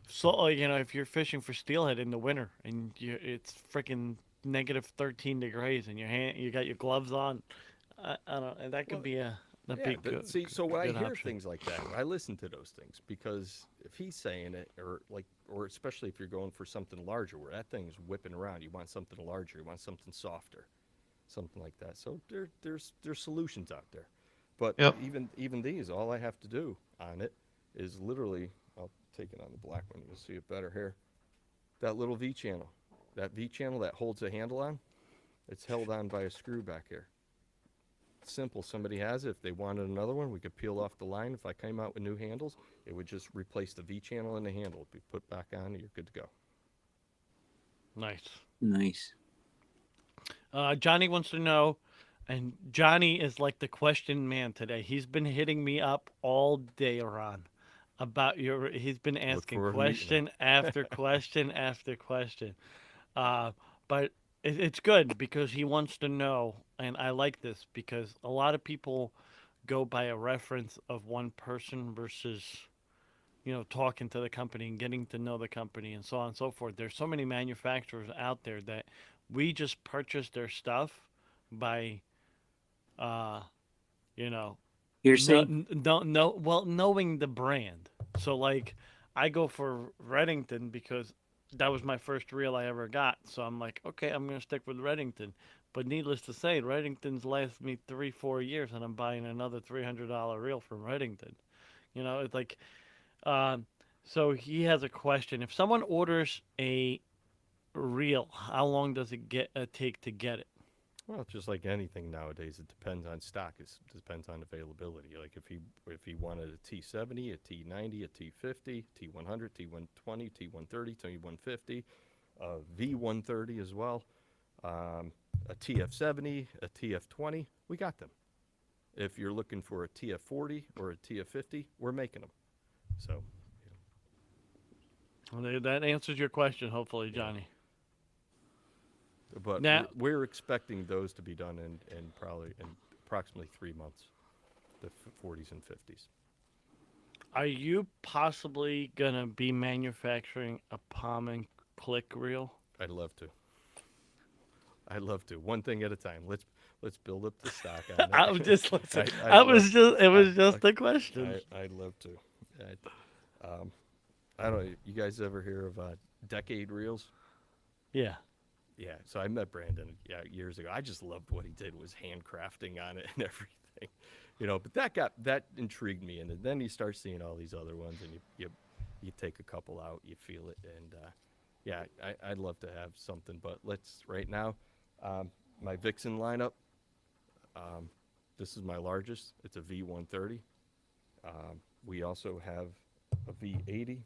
so, if you're fishing for steelhead in the winter and it's freaking negative 13 degrees and you got your gloves on, I don't, and that could Well, be a yeah, big good, see, so when I good hear option. things like that, I listen to those things because if he's saying it, or especially if you're going for something larger, where that thing's whipping around, you want something larger, you want something softer, something like that. So there's solutions out there, but Yep. even these, all I have to do on it is literally, I'll take it on the black one, you'll see it better here. That little V channel, that holds the handle on, it's held on by a screw back here. Simple. Somebody has it. If they wanted another one, we could peel off the line. If I came out with new handles, it would just replace the V channel and the handle. It'd be put back on, and you're good to go. Nice. Nice. Johnny wants to know, and Johnny is like the question man today. He's been hitting me up all day, Ron, about your. He's been asking forward to meeting question after question after question. But it's good because he wants to know, and I like this because a lot of people go by a reference of one person versus talking to the company and getting to know the company and so on and so forth. There's so many manufacturers out there that we just purchase their stuff by, uh, you know, Hearsay? knowing the brand. So like, I go for Reddington because that was my first reel I ever got. So I'm like, okay, I'm gonna stick with Reddington. But needless to say, Reddington's lasted me 3-4 years, and I'm buying another $300 reel from Reddington. It's like, um, so he has a question. If someone orders a reel, how long does it take to get it? Well, just like anything nowadays, it depends on stock. It depends on availability. Like if he wanted a T70, a T90, a T50, T100, T120, T130, T150, a V130 as well, a TF70, a TF20, we got them. If you're looking for a TF40 or a TF50, we're making them. So, Well, that answers your question, hopefully, Johnny. but Now- we're expecting those to be done in approximately 3 months, the 40s and 50s. Are you possibly gonna be manufacturing a palm and click reel? I'd love to. One thing at a time. Let's build up the stock on it. I was just listening. I'd It was love- just a question. I'd love to. I don't know. You guys ever hear of Decade Reels? Yeah. Yeah. So I met Brandon years ago. I just loved what he did, was handcrafting on it and everything. But that intrigued me, and then you start seeing all these other ones, and you take a couple out, you feel it, and I'd love to have something, but right now, my Vixen lineup. This is my largest. It's a V130. We also have a V80,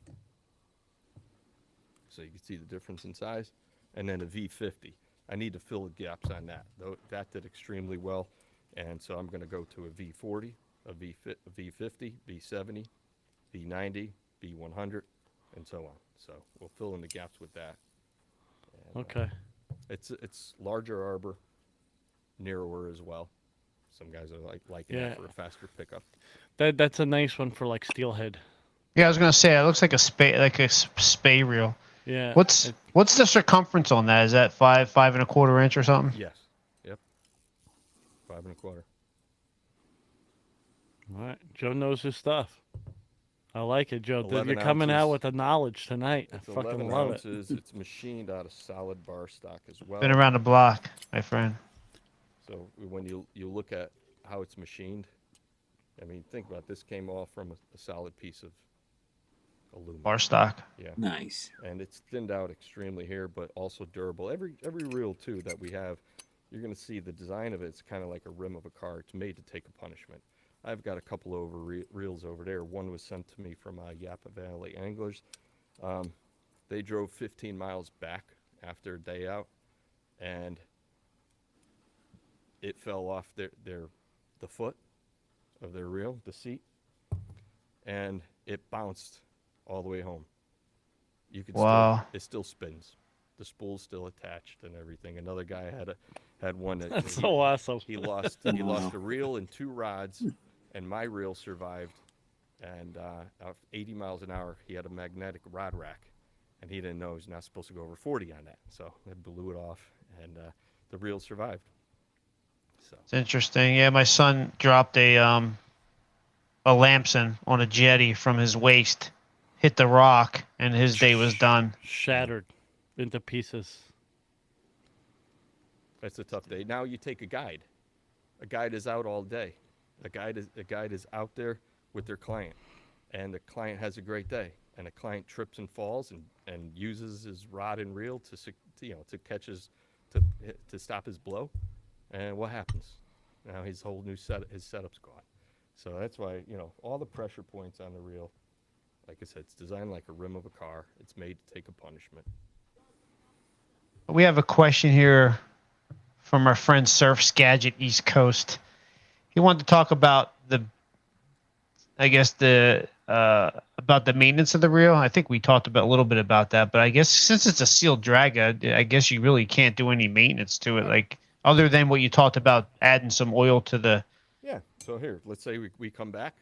so you can see the difference in size, and then a V50. I need to fill the gaps on that. Though that did extremely well, and so I'm going to go to a V40, a V50, V70, V90, V100, and so on. So we'll fill in the gaps with that. And, Okay. it's larger arbor, narrower as well. Some guys are liking Yeah. that for a faster pickup. That's a nice one for like steelhead. Yeah, I was gonna say it looks like a spay reel. Yeah. What's the circumference on that? Is that 5.25 inch or something? Yes. Yep. 5 1/4. All right. Joe knows his stuff. I like it, Joe. 11 You're coming out ounces. with the knowledge tonight. I It's fucking 11 love it. ounces. It's machined out of solid bar stock as well. Been around the block, my friend. So when you look at how it's machined, I mean, think about it. This came off from a solid piece of aluminum. Bar stock. Yeah. Nice. And it's thinned out extremely here, but also durable. Every reel too that we have, you're going to see the design of it. It's kind of like a rim of a car. It's made to take a punishment. I've got a couple of reels over there. One was sent to me from Yapa Valley Anglers. They drove 15 miles back after a day out, and it fell off the foot of their reel, the seat, and it bounced all the way home. You could Wow. it still spins. The spool's still attached and everything. Another guy had one that That's so awesome. he lost a reel and 2 rods, and my reel survived. And 80 miles an hour, he had a magnetic rod rack, and he didn't know he was not supposed to go over 40 on that. So I blew it off, and the reel survived. So It's interesting. Yeah, my son dropped a lamson on a jetty from his waist, hit the rock, and his day was done. Shattered into pieces. that's a tough day. Now you take a guide. A guide is out all day. A guide is out there with their client, and the client has a great day. And the client trips and falls and uses his rod and reel to catch to stop his blow. And what happens? Now his whole new setup's gone. So that's why, all the pressure points on the reel, like I said, it's designed like a rim of a car. It's made to take a punishment. We have a question here from our friend Surf Skagit East Coast. He wanted to talk about about the maintenance of the reel. I think we talked about a little bit about that, but I guess since it's a sealed drag, I guess you really can't do any maintenance to it, like other than what you talked about, adding some oil to the. Yeah. So here, let's say we come back,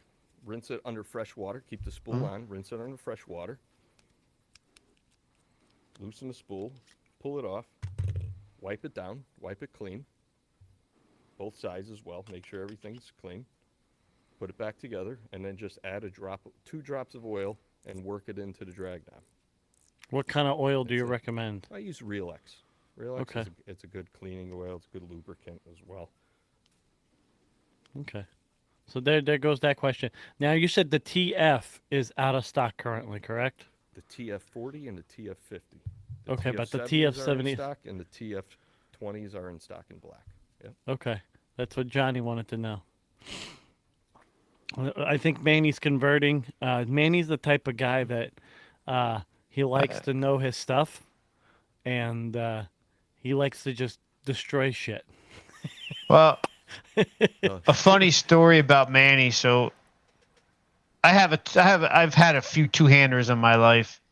rinse it under fresh water, keep the spool on, rinse it under fresh water, loosen the spool, pull it off, wipe it down, wipe it clean, both sides as well, make sure everything's clean, put it back together, and then just add 2 drops of oil and work it into the drag knob. What kind of oil do you That's it. recommend? I use ReelX. ReelX Okay. it's a good cleaning oil. It's a good lubricant as well. Okay. So there goes that question. Now, you said the TF is out of stock currently, correct? The TF40 and the TF50. Okay, but the TF70s are TF70 in stock, and the TF20s are in stock in black. Yep. Okay. That's what Johnny wanted to know. I think Manny's converting. Manny's the type of guy that he likes to know his stuff, and he likes to just destroy shit. Well, a funny story about Manny. So I've had a few 2-handers in my life,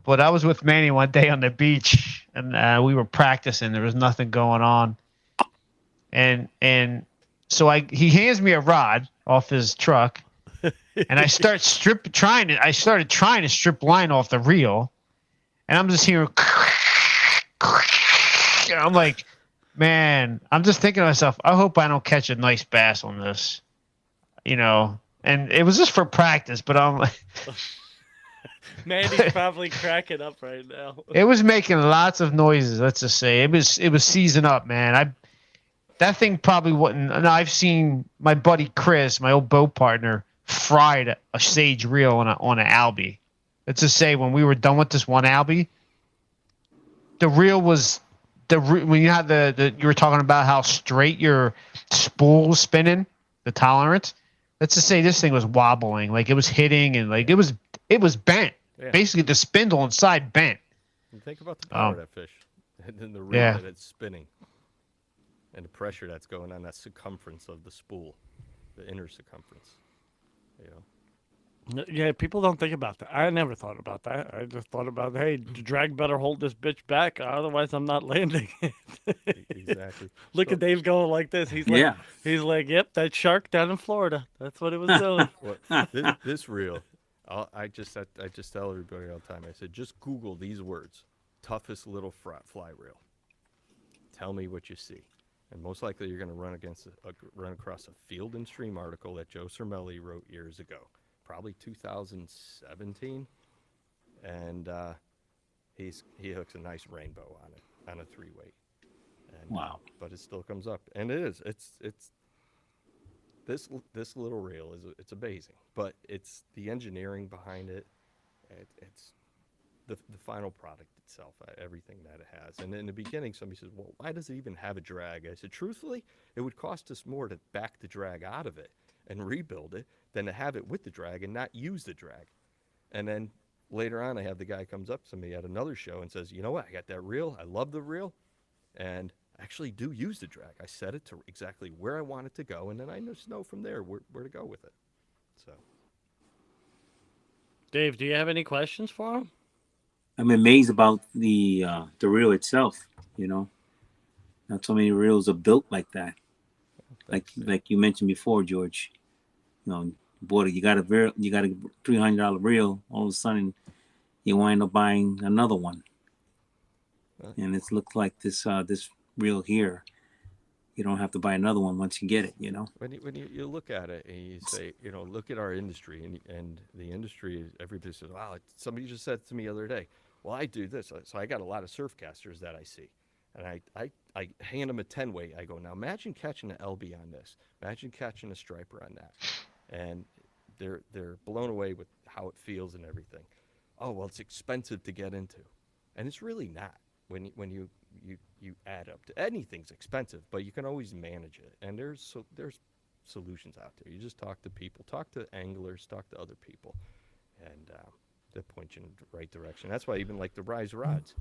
but I was with Manny one day on the beach, and we were practicing. There was nothing going on, and so he hands me a rod off his truck, and I started trying to strip line off the reel, and I'm just hearing. I'm like, man, I'm just thinking to myself, I hope I don't catch a nice bass on this, And it was just for practice, but I'm like, Manny's probably cracking up right now. it was making lots of noises. Let's just say it was seizing up, man. That thing probably wouldn't. And I've seen my buddy Chris, my old boat partner, fried a sage reel on an albie. Let's just say when we were done with this one albie, the reel was when you had you were talking about how straight your spool was spinning, the tolerance. Let's just say this thing was wobbling, like it was hitting, and like it was bent. Yeah. Basically, the spindle inside bent. And think about the power of that fish, and then the reel that it's spinning, and the pressure that's going on that circumference of the spool, the inner circumference. Yeah, people don't think about that. I never thought about that. I just thought about, hey, drag better hold this bitch back, otherwise I'm not landing. Exactly. Look at Dave going like this. He's like, yep, that shark down in Florida. That's what it was doing. Well, this reel, I just tell everybody all the time. I said, just Google these words: toughest little fly reel. Tell me what you see. And most likely you're going to run across a Field and Stream article that Joe Cermelli wrote years ago, probably 2017, and he hooks a nice rainbow on it on a 3-weight. And, Wow. but it still comes up, and it's this little reel it's amazing, but it's the engineering behind it. It's the final product itself, everything that it has. And in the beginning, somebody says, well, why does it even have a drag? I said, truthfully, it would cost us more to back the drag out of it and rebuild it than to have it with the drag and not use the drag. And then later on, I have the guy comes up to me at another show and says, you know what, I got that reel. I love the reel. And I actually do use the drag. I set it to exactly where I want it to go, and then I just know from there where to go with it. So, Dave, do you have any questions for him? I'm amazed about the reel itself. You know, not so many reels are built like that. Like you mentioned before, George. You know, boy, you got a $300 reel. All of a sudden, you wind up buying another one, and it looks like this reel here. You don't have to buy another one once you get it. You know. when you look at it and you say, look at our industry, and the industry, everybody says, wow, somebody just said to me the other day, well, I do this. So I got a lot of surfcasters that I see. And I hand them a 10-weight. I go, now imagine catching an LB on this. Imagine catching a striper on that. And they're blown away with how it feels and everything. Oh, well, it's expensive to get into. And it's really not. When you add up to anything's expensive, but you can always manage it. And there's solutions out there. You just talk to people, talk to anglers, talk to other people, and they point you in the right direction. That's why I even like the Rise rods.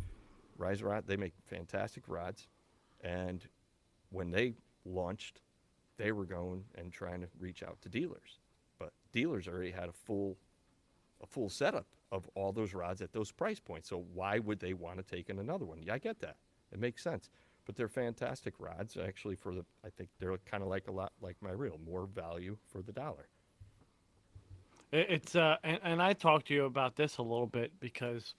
Rise Rod, they make fantastic rods, and when they launched, they were going and trying to reach out to dealers, but dealers already had a full setup of all those rods at those price points. So why would they want to take in another one? Yeah, I get that. It makes sense. But they're fantastic rods, actually. I think they're kind of like a lot like my reel, more value for the dollar. It's and I talked to you about this a little bit because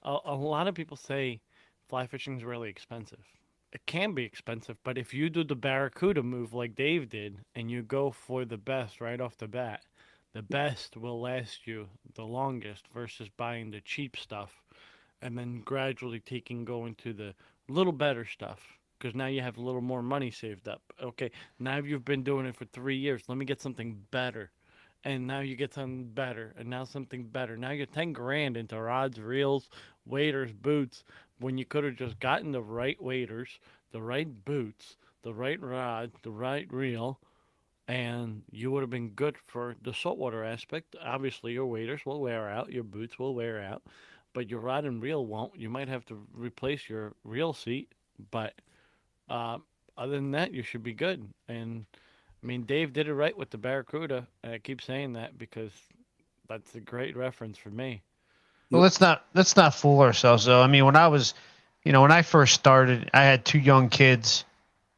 a lot of people say fly fishing is really expensive. It can be expensive, but if you do the Barracuda move like Dave did and you go for the best right off the bat, the best will last you the longest versus buying the cheap stuff and then gradually going to the little better stuff because now you have a little more money saved up. Okay, now you've been doing it for 3 years. Let me get something better. And now you get something better, and now something better. Now you're 10 grand into rods, reels, waders, boots, when you could have just gotten the right waders, the right boots, the right rod, the right reel, and you would have been good for the saltwater aspect. Obviously, your waders will wear out, your boots will wear out, but your rod and reel won't. You might have to replace your reel seat, but uh, other than that, you should be good. And I mean, Dave did it right with the Barracuda, and I keep saying that because that's a great reference for me. Well, let's not fool ourselves though. I mean, when I first started, I had 2 young kids,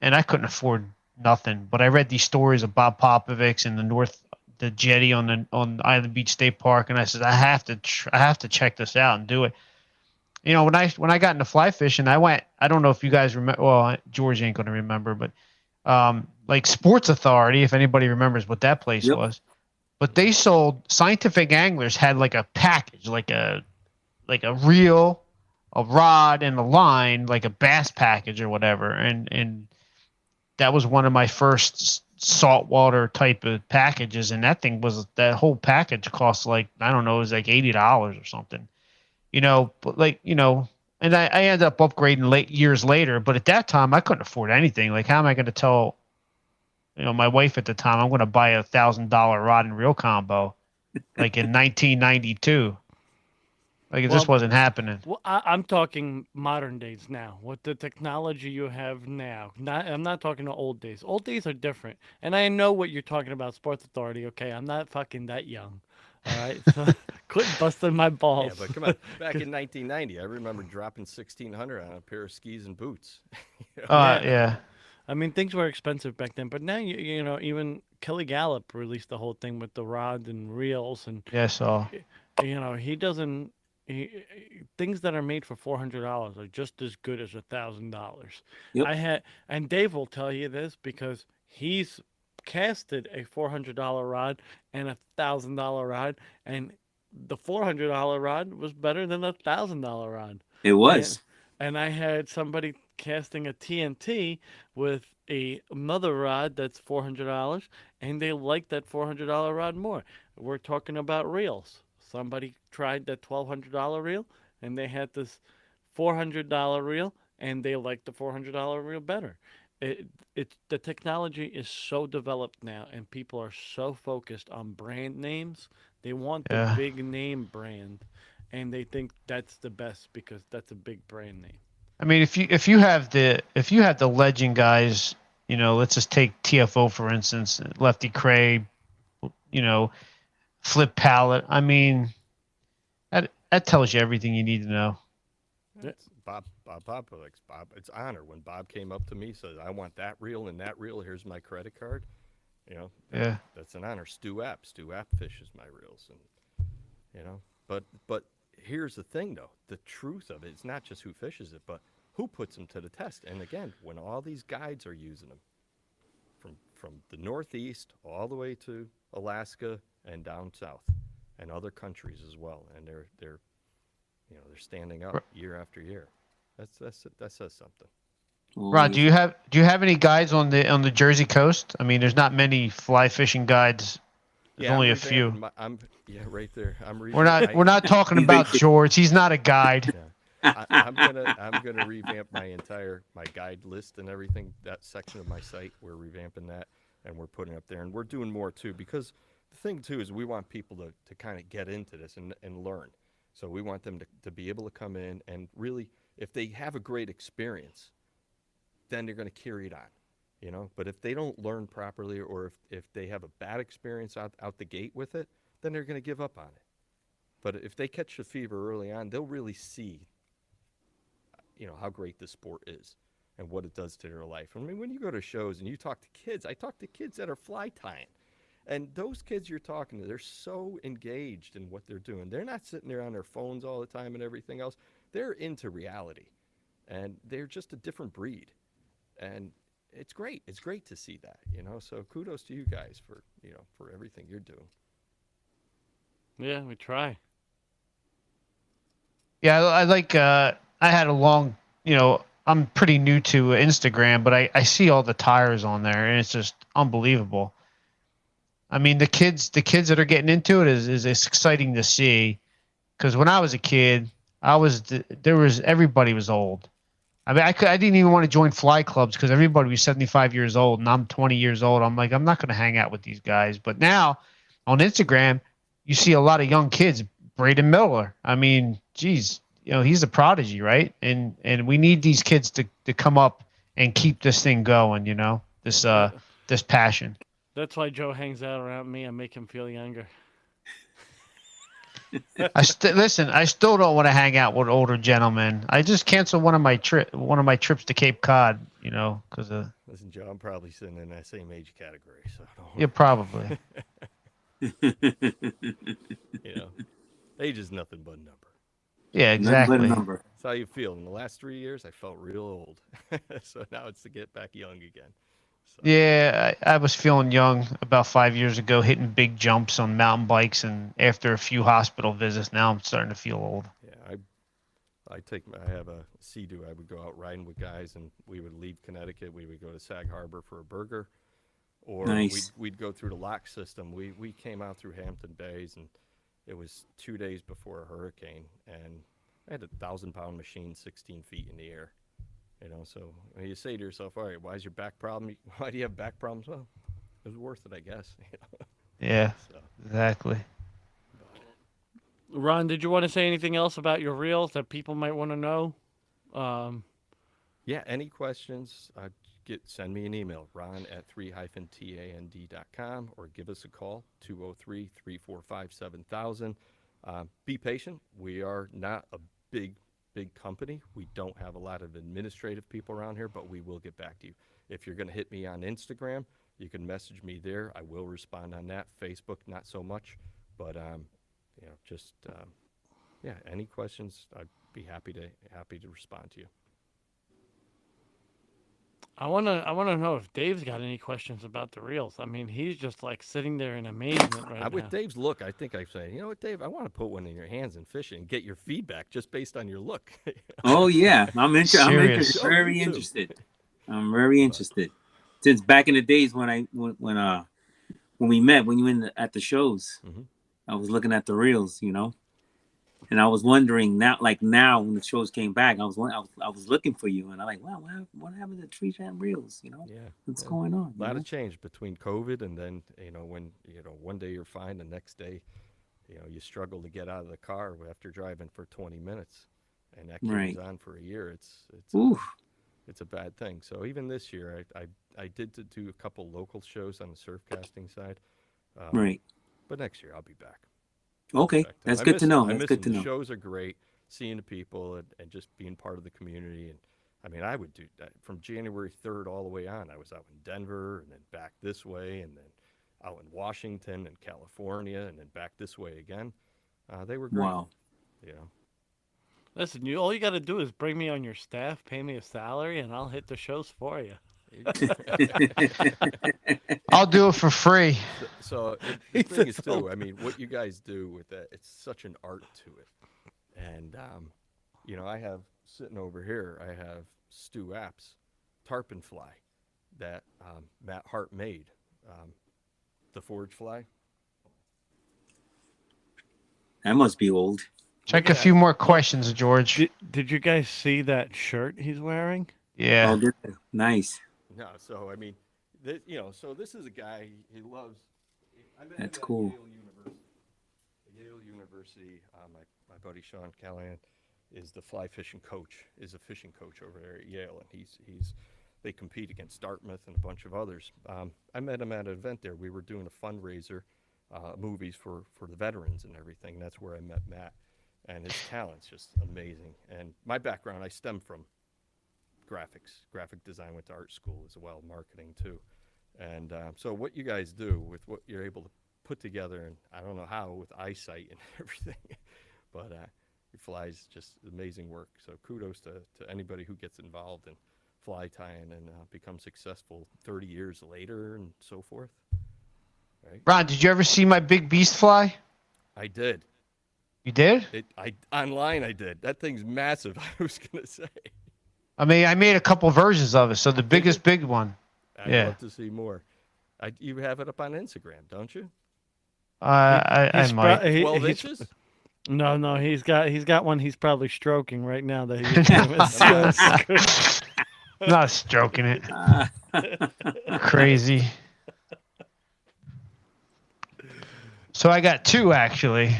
and I couldn't afford nothing. But I read these stories of Bob Popovics in the jetty on Island Beach State Park, and I said I have to check this out and do it. When I got into fly fishing, I went. I don't know if you guys remember. Well, George ain't gonna remember, but like Sports Authority, if anybody remembers what that place was. But they sold Scientific Anglers had like a package, like a reel, a rod, and a line, like a bass package or whatever. And that was one of my first saltwater type of packages. And that whole package cost like, I don't know, it was like $80 or something. But and I ended up upgrading years later. But at that time, I couldn't afford anything. Like, how am I going to tell my wife at the time, I'm going to buy a $1,000 rod and reel combo, like in 1992. Like it just wasn't happening. Well, I'm talking modern days now. With the technology you have now, I'm not talking to old days. Old days are different, and I know what you're talking about, Sports Authority. Okay, I'm not fucking that young. All right, so quit busting my balls. Yeah, but come on. Back in 1990, I remember dropping $1,600 on a pair of skis and boots. Yeah. I mean, things were expensive back then, but now even Kelly Gallup released the whole thing with the rods and reels, and Yeah, so he doesn't. things that are made for $400 are just as good as $1,000. Yep. I had, and Dave will tell you this because he's casted a $400 rod and $1,000 rod, and the $400 rod was better than the $1,000 rod. It And was. and I had somebody casting a TNT with another rod that's $400, and they liked that $400 rod more. We're talking about reels. Somebody tried that $1,200 reel, and they had this $400 reel, and they liked the $400 reel better. It, the technology is so developed now, and people are so focused on brand names. They want the Yeah. big name brand, and they think that's the best because that's a big brand name. I mean, if you have the legend guys, let's just take TFO for instance, Lefty Cray, you know, Flip Pallet. I mean, that tells you everything you need to know. Yeah. That's Bob likes Bob. It's honor when Bob came up to me, said, "I want that reel and that reel. Here's my credit card." Yeah. That's an honor. Stu App fishes my reels, and but here's the thing though: the truth of it, it's not just who fishes it, but who puts them to the test. And again, when all these guides are using them, from the Northeast all the way to Alaska and down south, and other countries as well, and they're standing up year after year. That says something. Oh, Rod, do yes. you have any guides on the Jersey coast? I mean, there's not many fly fishing guides. There's Yeah, only I'm a few. revamping I'm yeah, right there. I'm We're not revamping. we're not talking He's been about George. He's not a guide. Yeah. I'm gonna revamp my guide list and everything. That section of my site, we're revamping that, and we're putting it up there, and we're doing more too. Because the thing too is we want people to kind of get into this and learn. So we want them to be able to come in and really, if they have a great experience, then they're going to carry it on. But if they don't learn properly, or if they have a bad experience out the gate with it, then they're going to give up on it. But if they catch the fever early on, they'll really see how great the sport is and what it does to their life. I mean, when you go to shows and you talk to kids, I talk to kids that are fly tying, and those kids you're talking to, they're so engaged in what they're doing. They're not sitting there on their phones all the time and everything else. They're into reality, and they're just a different breed, and it's great. It's great to see that. So kudos to you guys for everything you're doing. Yeah, we try. Yeah, I like. I had a long. I'm pretty new to Instagram, but I see all the tires on there, and it's just unbelievable. I mean, the kids that are getting into it is exciting to see. Because when I was a kid, everybody was old. I mean, I didn't even want to join fly clubs because everybody was 75 years old, and I'm 20 years old. I'm like, I'm not going to hang out with these guys. But now on Instagram, you see a lot of young kids. Braden Miller. I mean, geez, he's a prodigy, right? And we need these kids to come up and keep this thing going. This That, this passion. that's why Joe hangs out around me and make him feel younger. Listen. I still don't want to hang out with older gentlemen. I just canceled one of my trips to Cape Cod. Because of Listen, Joe, I'm probably sitting in that same age category, so don't yeah, probably. you know, age is nothing but a number. Yeah, Nothing but a exactly. number. That's how you feel. In the last 3 years, I felt real old. So now it's to get back young again. So, Yeah, I was feeling young about 5 years ago, hitting big jumps on mountain bikes, and after a few hospital visits, now I'm starting to feel old. yeah, I have a Sea-Doo. I would go out riding with guys, and we would leave Connecticut. We would go to Sag Harbor for a burger, or Nice. we'd go through the lock system. We came out through Hampton Bays, and it was 2 days before a hurricane, and I had a 1,000-pound machine 16 feet in the air. So when you say to yourself, all right, why is your back problem? Why do you have back problems? Well, it was worth it, I guess. Yeah, So, exactly. Ron, did you want to say anything else about your reels that people might want to know? Um, yeah, any questions, send me an email, ron@3-tand.com, or give us a call, 203-345-7000. Be patient. We are not a big company. We don't have a lot of administrative people around here, but we will get back to you. If you're going to hit me on Instagram, you can message me there. I will respond on that. Facebook, not so much, but just Yeah, any questions, I'd be happy to respond to you. I wanna know if Dave's got any questions about the reels. I mean, he's just like sitting there in amazement right With now. Dave's look, I think I say, you know what, Dave, I want to put one in your hands and fish it and get your feedback just based on your look. Oh yeah, I'm Serious. Oh, you very too. interested. I'm very But interested. Since back in the days when we met, when you were at the shows, mhm. I was looking at the reels, and I was wondering now when the shows came back, I was looking for you, and I'm like, wow, what happened to Tree Jam Reels? Yeah, What's yeah. going on? A lot of change between COVID and then, when, one day you're fine, the next day, you struggle to get out of the car after driving for 20 minutes, and that carries Right. on for a year. Oof. It's a bad thing. So even this year, I did to do a couple local shows on the surf casting side, um, Right. but next year I'll be back. I'll be Okay. back to 'em. That's good to know. I That's miss good them. to The know. shows are great, seeing the people and just being part of the community. And I mean, I would do that from January 3rd all the way on. I was out in Denver and then back this way, and then out in Washington and California, and then back this way again. They were great, Wow. you know. Listen, all you got to do is bring me on your staff, pay me a salary, and I'll hit the shows for you. I'll do it for free. The thing is too. I mean, what you guys do with that, it's such an art to it. And I have sitting over here. I have Stu App's tarpon fly that Matt Hart made. The forage fly. That must be old. Check a few more questions, George. Did you guys see that shirt he's wearing? Yeah. Oh, good. Nice. No, so I mean, so this is a guy he loves. I met him That's at cool. Yale University. Yale University. My buddy Sean Callahan is the fly fishing coach. Is a fishing coach over there at Yale, and they compete against Dartmouth and a bunch of others. I met him at an event there. We were doing a fundraiser, movies for the veterans and everything. That's where I met Matt, and his talent's just amazing. And my background, I stem from graphic design, went to art school as well, marketing too. And so what you guys do with what you're able to put together, and I don't know how with eyesight and everything, but your flies just amazing work. So kudos to anybody who gets involved in fly tying and becomes successful 30 years later and so forth. Right? Ron, did you ever see my big beast fly? I did. You did? Online I did. That thing's massive. I was gonna say. I mean, I made a couple versions of it. So the biggest big one. I'd Yeah. love to see more. You have it up on Instagram, don't you? I might. 12 he's- inches? No, he's got one he's probably stroking right now that he's Not stroking it. Ah, Crazy. So I got two actually.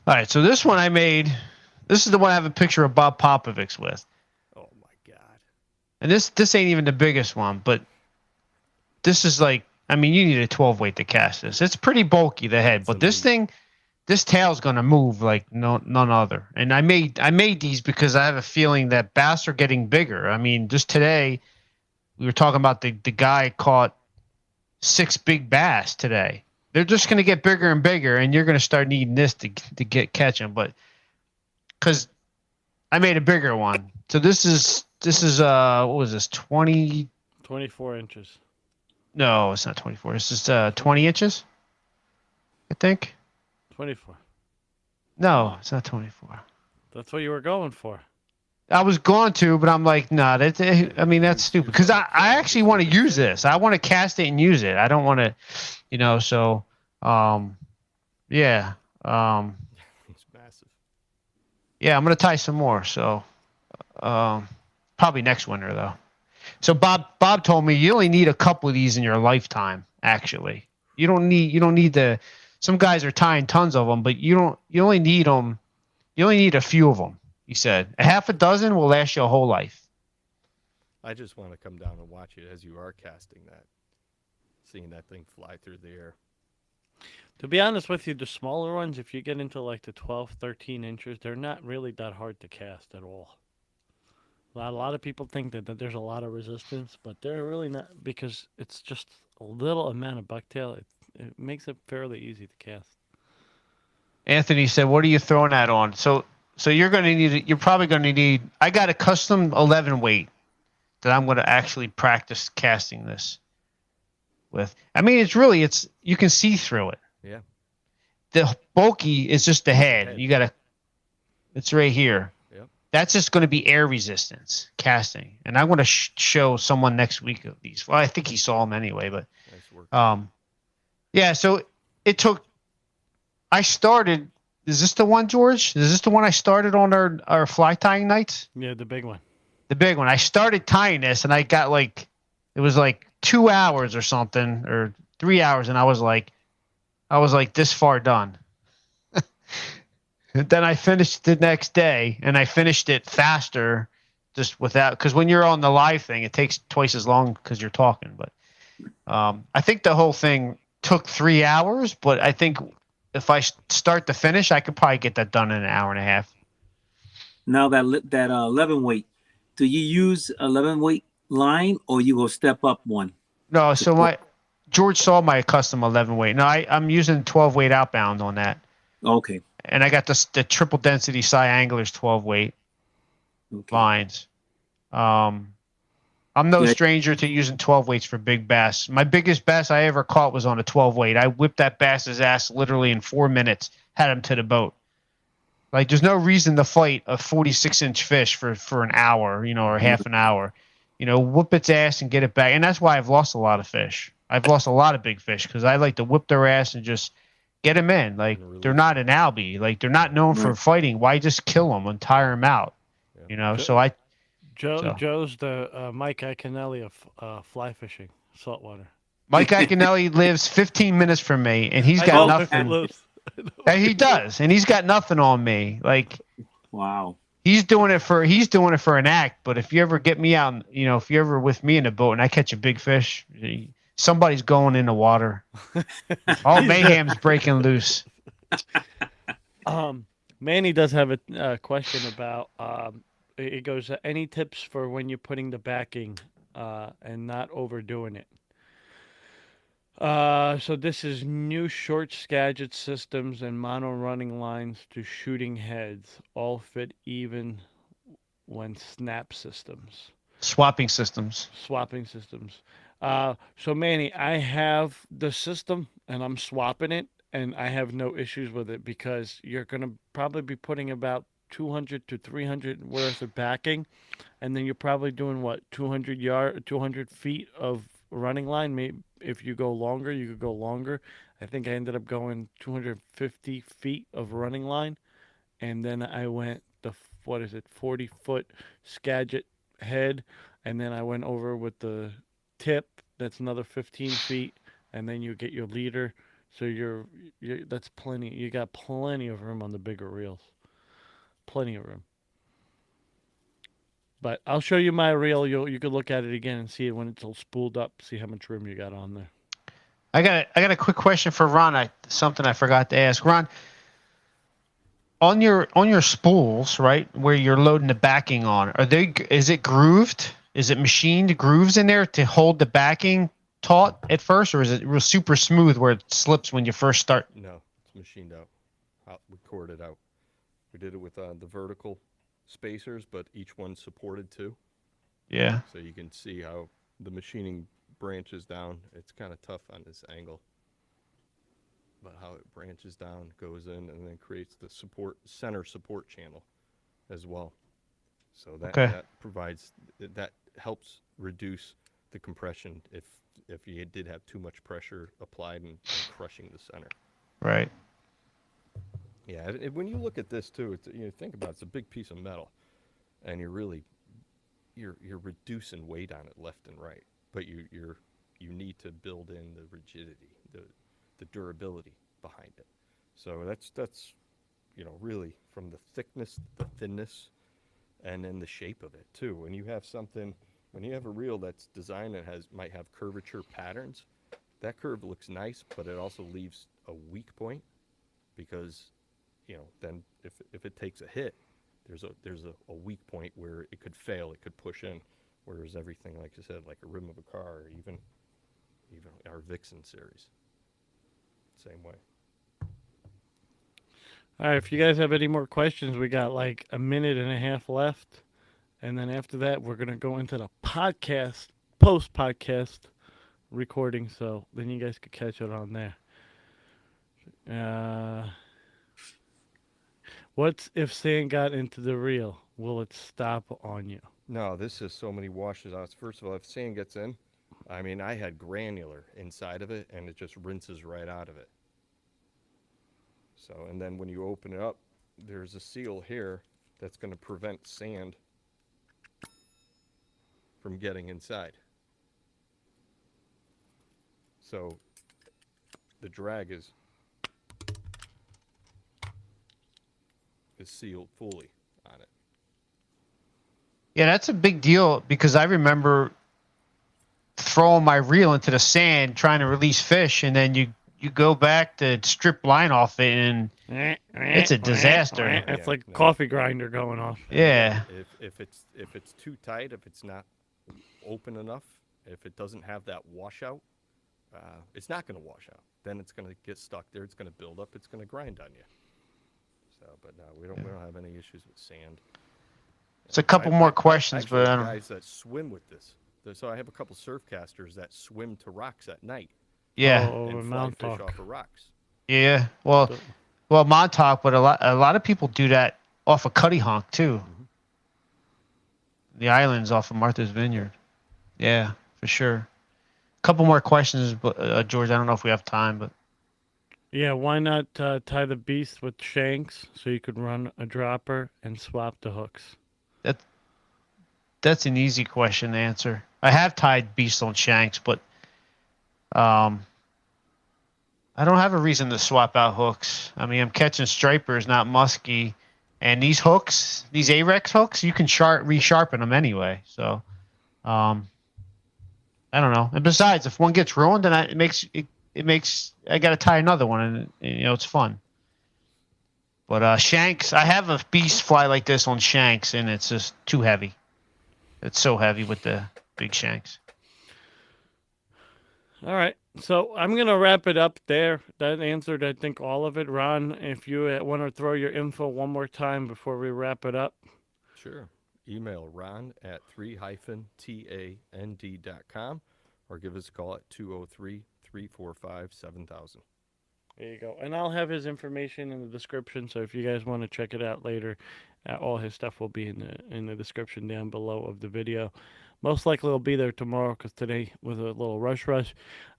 All right, so this one I made. This is the one I have a picture of Bob Popovics with. Oh my God. And this ain't even the biggest one, but this is like, I mean, you need a 12 weight to cast this. It's pretty bulky, the head, but this thing, this tail's gonna move like none other. And I made these because I have a feeling that bass are getting bigger. I mean, just today, we were talking about the guy caught 6 big bass today. They're just gonna get bigger and bigger, and you're gonna start needing this to catch them. But because I made a bigger one, so this is what was this 20? 24 inches. No, it's not 24. This is 20 inches, I think. 24. No, it's not 24. That's what you were going for. I was going to, but I'm like, nah. I mean, that's stupid. Because I actually want to use this. I want to cast it and use it. I don't want to, So, yeah, It's massive. yeah. I'm gonna tie some more. So, probably next winter though. So Bob told me you only need a couple of these in your lifetime. Actually, you don't need the. Some guys are tying tons of them, but you only need them. You only need a few of them. He said a half a dozen will last you a whole life. I just want to come down and watch it as you are casting that, seeing that thing fly through the air. To be honest with you, the smaller ones, if you get into like the 12, 13 inches, they're not really that hard to cast at all. A lot of people think that there's a lot of resistance, but they're really not, because it's just a little amount of bucktail. it makes it fairly easy to cast. Anthony said, "What are you throwing that on?" So you're gonna need. You're probably gonna need. I got a custom 11 weight that I'm gonna actually practice casting this with. I mean, it's you can see through it. Yeah. The bulky is just the head. head. You gotta. It's right here. Yep. That's just going to be air resistance casting, and I'm going to show someone next week of these. Well, I think he saw them anyway, but Nice work. yeah. So it took. I started. Is this the one, George? Is this the one I started on our fly tying nights? Yeah, the big one. The big one. I started tying this, and I got like, it was like 2 hours or something, or 3 hours, and I was like this far done. And then I finished the next day, and I finished it faster, just without, because when you're on the live thing, it takes twice as long because you're talking. But I think the whole thing took 3 hours, but I think if I start to finish, I could probably get that done in an hour and a half. Now that 11 weight, do you use 11 weight line or you go step up one? No, so George saw my custom 11 weight. No, I'm using 12 weight outbound on that. Okay. And I got the triple density Anglers 12 weight lines. I'm no stranger to using 12 weights for big bass. My biggest bass I ever caught was on a 12 weight. I whipped that bass's ass literally in 4 minutes, had him to the boat. Like, there's no reason to fight a 46-inch fish for an hour, or half an hour. Whoop its ass and get it back. And that's why I've lost a lot of fish. I've lost a lot of big fish because I like to whip their ass and just get them in. Like, they're not an albie. Like, they're not known for fighting. Why just kill them and tire them out? So Joe's the Mike Iaconelli of fly fishing, saltwater. Mike Iaconelli lives 15 minutes from me, and he's got nothing. And he does, and he's got nothing on me. Like, wow. He's doing it for an act. But if you ever get me out, if you're ever with me in a boat and I catch a big fish, somebody's going in the water. All mayhem's breaking loose. Manny does have a question about. It goes, any tips for when you're putting the backing and not overdoing it? So this is new short Skagit systems and mono running lines to shooting heads. All fit even when swapping systems. So Manny, I have the system and I'm swapping it, and I have no issues with it because you're going to probably be putting about 200 to 300 worth of backing, and then you're probably doing 200 feet of running line. Maybe if you go longer, you could go longer. I think I ended up going 250 feet of running line, and then I went 40-foot Skagit head, and then I went over with the tip. That's another 15 feet, and then you get your leader. So that's plenty. You got plenty of room on the bigger reels. Plenty of room. But I'll show you my reel. You could look at it again and see it when it's all spooled up. See how much room you got on there. I got a quick question for Ron. Something I forgot to ask. Ron, on your spools, right, where you're loading the backing on, is it grooved? Is it machined grooves in there to hold the backing taut at first, or is it real super smooth where it slips when you first start? No, it's machined out. We cored it out. We did it with the vertical spacers, but each one supported two. Yeah. So you can see how the machining branches down. It's kind of tough on this angle, but how it branches down, goes in, and then creates the center support channel as well. So that helps reduce the compression if you did have too much pressure applied and crushing the center. Right. Yeah, when you look at this too, think about it's a big piece of metal, and you're reducing weight on it left and right, but you need to build in the rigidity, the durability behind it. So that's really from the thickness, the thinness, and then the shape of it too. When you have a reel that's designed and might have curvature patterns, that curve looks nice, but it also leaves a weak point because then if it takes a hit, there's a weak point where it could fail, it could push in, whereas everything, like I said, like a rim of a car, or even our Vixen series, same way. All right, if you guys have any more questions, we got like a minute and a half left. And then after that, we're going to go into the podcast, post-podcast recording. So then you guys could catch it on there. What if sand got into the reel? Will it stop on you? No, this is so many washes out. First of all, if sand gets in, I mean, I had granular inside of it, and it just rinses right out of it. So, and then when you open it up, there's a seal here that's going to prevent sand from getting inside. So the drag is sealed fully on it. Yeah, that's a big deal because I remember throwing my reel into the sand trying to release fish, and then you go back to strip line off it, and it's a disaster. It's like a coffee grinder going off. Yeah. If it's too tight, if it's not open enough, if it doesn't have that washout, it's not going to wash out. Then it's going to get stuck there. It's going to build up. It's going to grind on you. So, but no, we don't have any issues with sand. It's a couple more questions, actually, but I don't. guys that swim with this. So I have a couple surf casters that swim to rocks at night. Yeah. And fly fish off of rocks. Yeah. Well, Montauk, but a lot of people do that off of Cuddy Honk too. Mm-hmm. The islands off of Martha's Vineyard. Yeah, for sure. Couple more questions, but George, I don't know if we have time, but Yeah, why not tie the beast with shanks so you could run a dropper and swap the hooks? that's an easy question to answer. I have tied beast on shanks, but I don't have a reason to swap out hooks. I mean, I'm catching stripers, not muskie, and these hooks, these Arex hooks, you can resharpen them anyway. So, I don't know. And besides, if one gets ruined, then it makes I got to tie another one, and it's fun. But shanks, I have a beast fly like this on shanks, and it's just too heavy. It's so heavy with the big shanks. All right, so I'm going to wrap it up there. That answered, I think, all of it. Ron, if you want to throw your info one more time before we wrap it up. Sure. Email Ron at 3-tand.com or give us a call at 203-345-7000. There you go. And I'll have his information in the description, so if you guys want to check it out later, all his stuff will be in the description down below of the video. Most likely it'll be there tomorrow because today was a little rush.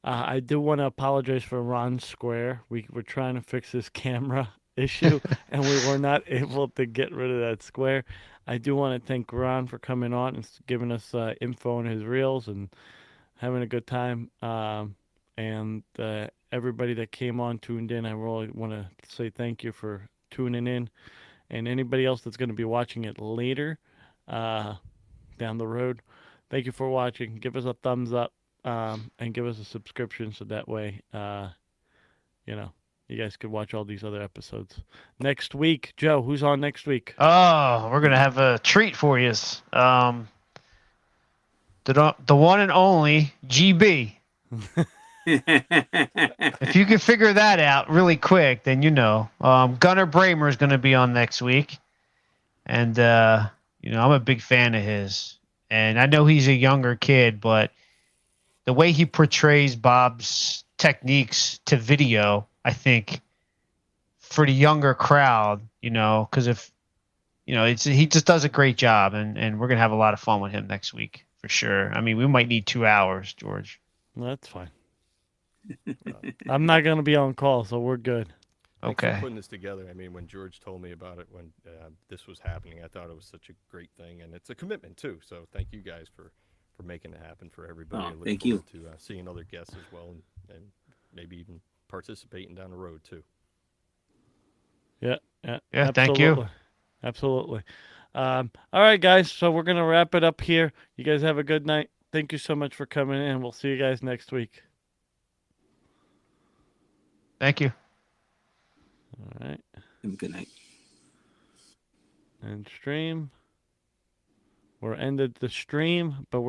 I do want to apologize for Ron's square. We were trying to fix this camera issue, and we were not able to get rid of that square. I do want to thank Ron for coming on and giving us info on his reels and having a good time. And everybody that came on, tuned in, I really want to say thank you for tuning in. And anybody else that's going to be watching it later down the road, thank you for watching. Give us a thumbs up and give us a subscription so that way, you guys could watch all these other episodes. Next week, Joe, who's on next week? Oh, we're going to have a treat for you. The one and only GB. If you can figure that out really quick, then Gunnar Bramer is going to be on next week. And, I'm a big fan of his. And I know he's a younger kid, but the way he portrays Bob's techniques to video, I think, for the younger crowd, because he just does a great job, and we're going to have a lot of fun with him next week for sure. I mean, we might need 2 hours, George. Well, that's fine. I'm not going to be on call, so we're good. Thanks Okay. for putting this together. I mean, when George told me about it, when this was happening, I thought it was such a great thing, and it's a commitment too. So thank you guys for making it happen for everybody. I look thank you. forward to seeing other guests as well, and maybe even participating down the road too. Yeah, Thank you. Absolutely. All right, guys, so we're going to wrap it up here. You guys have a good night. Thank you so much for coming in. We'll see you guys next week. Thank you. All right. Have a good night. And stream. We're ended the stream, but we're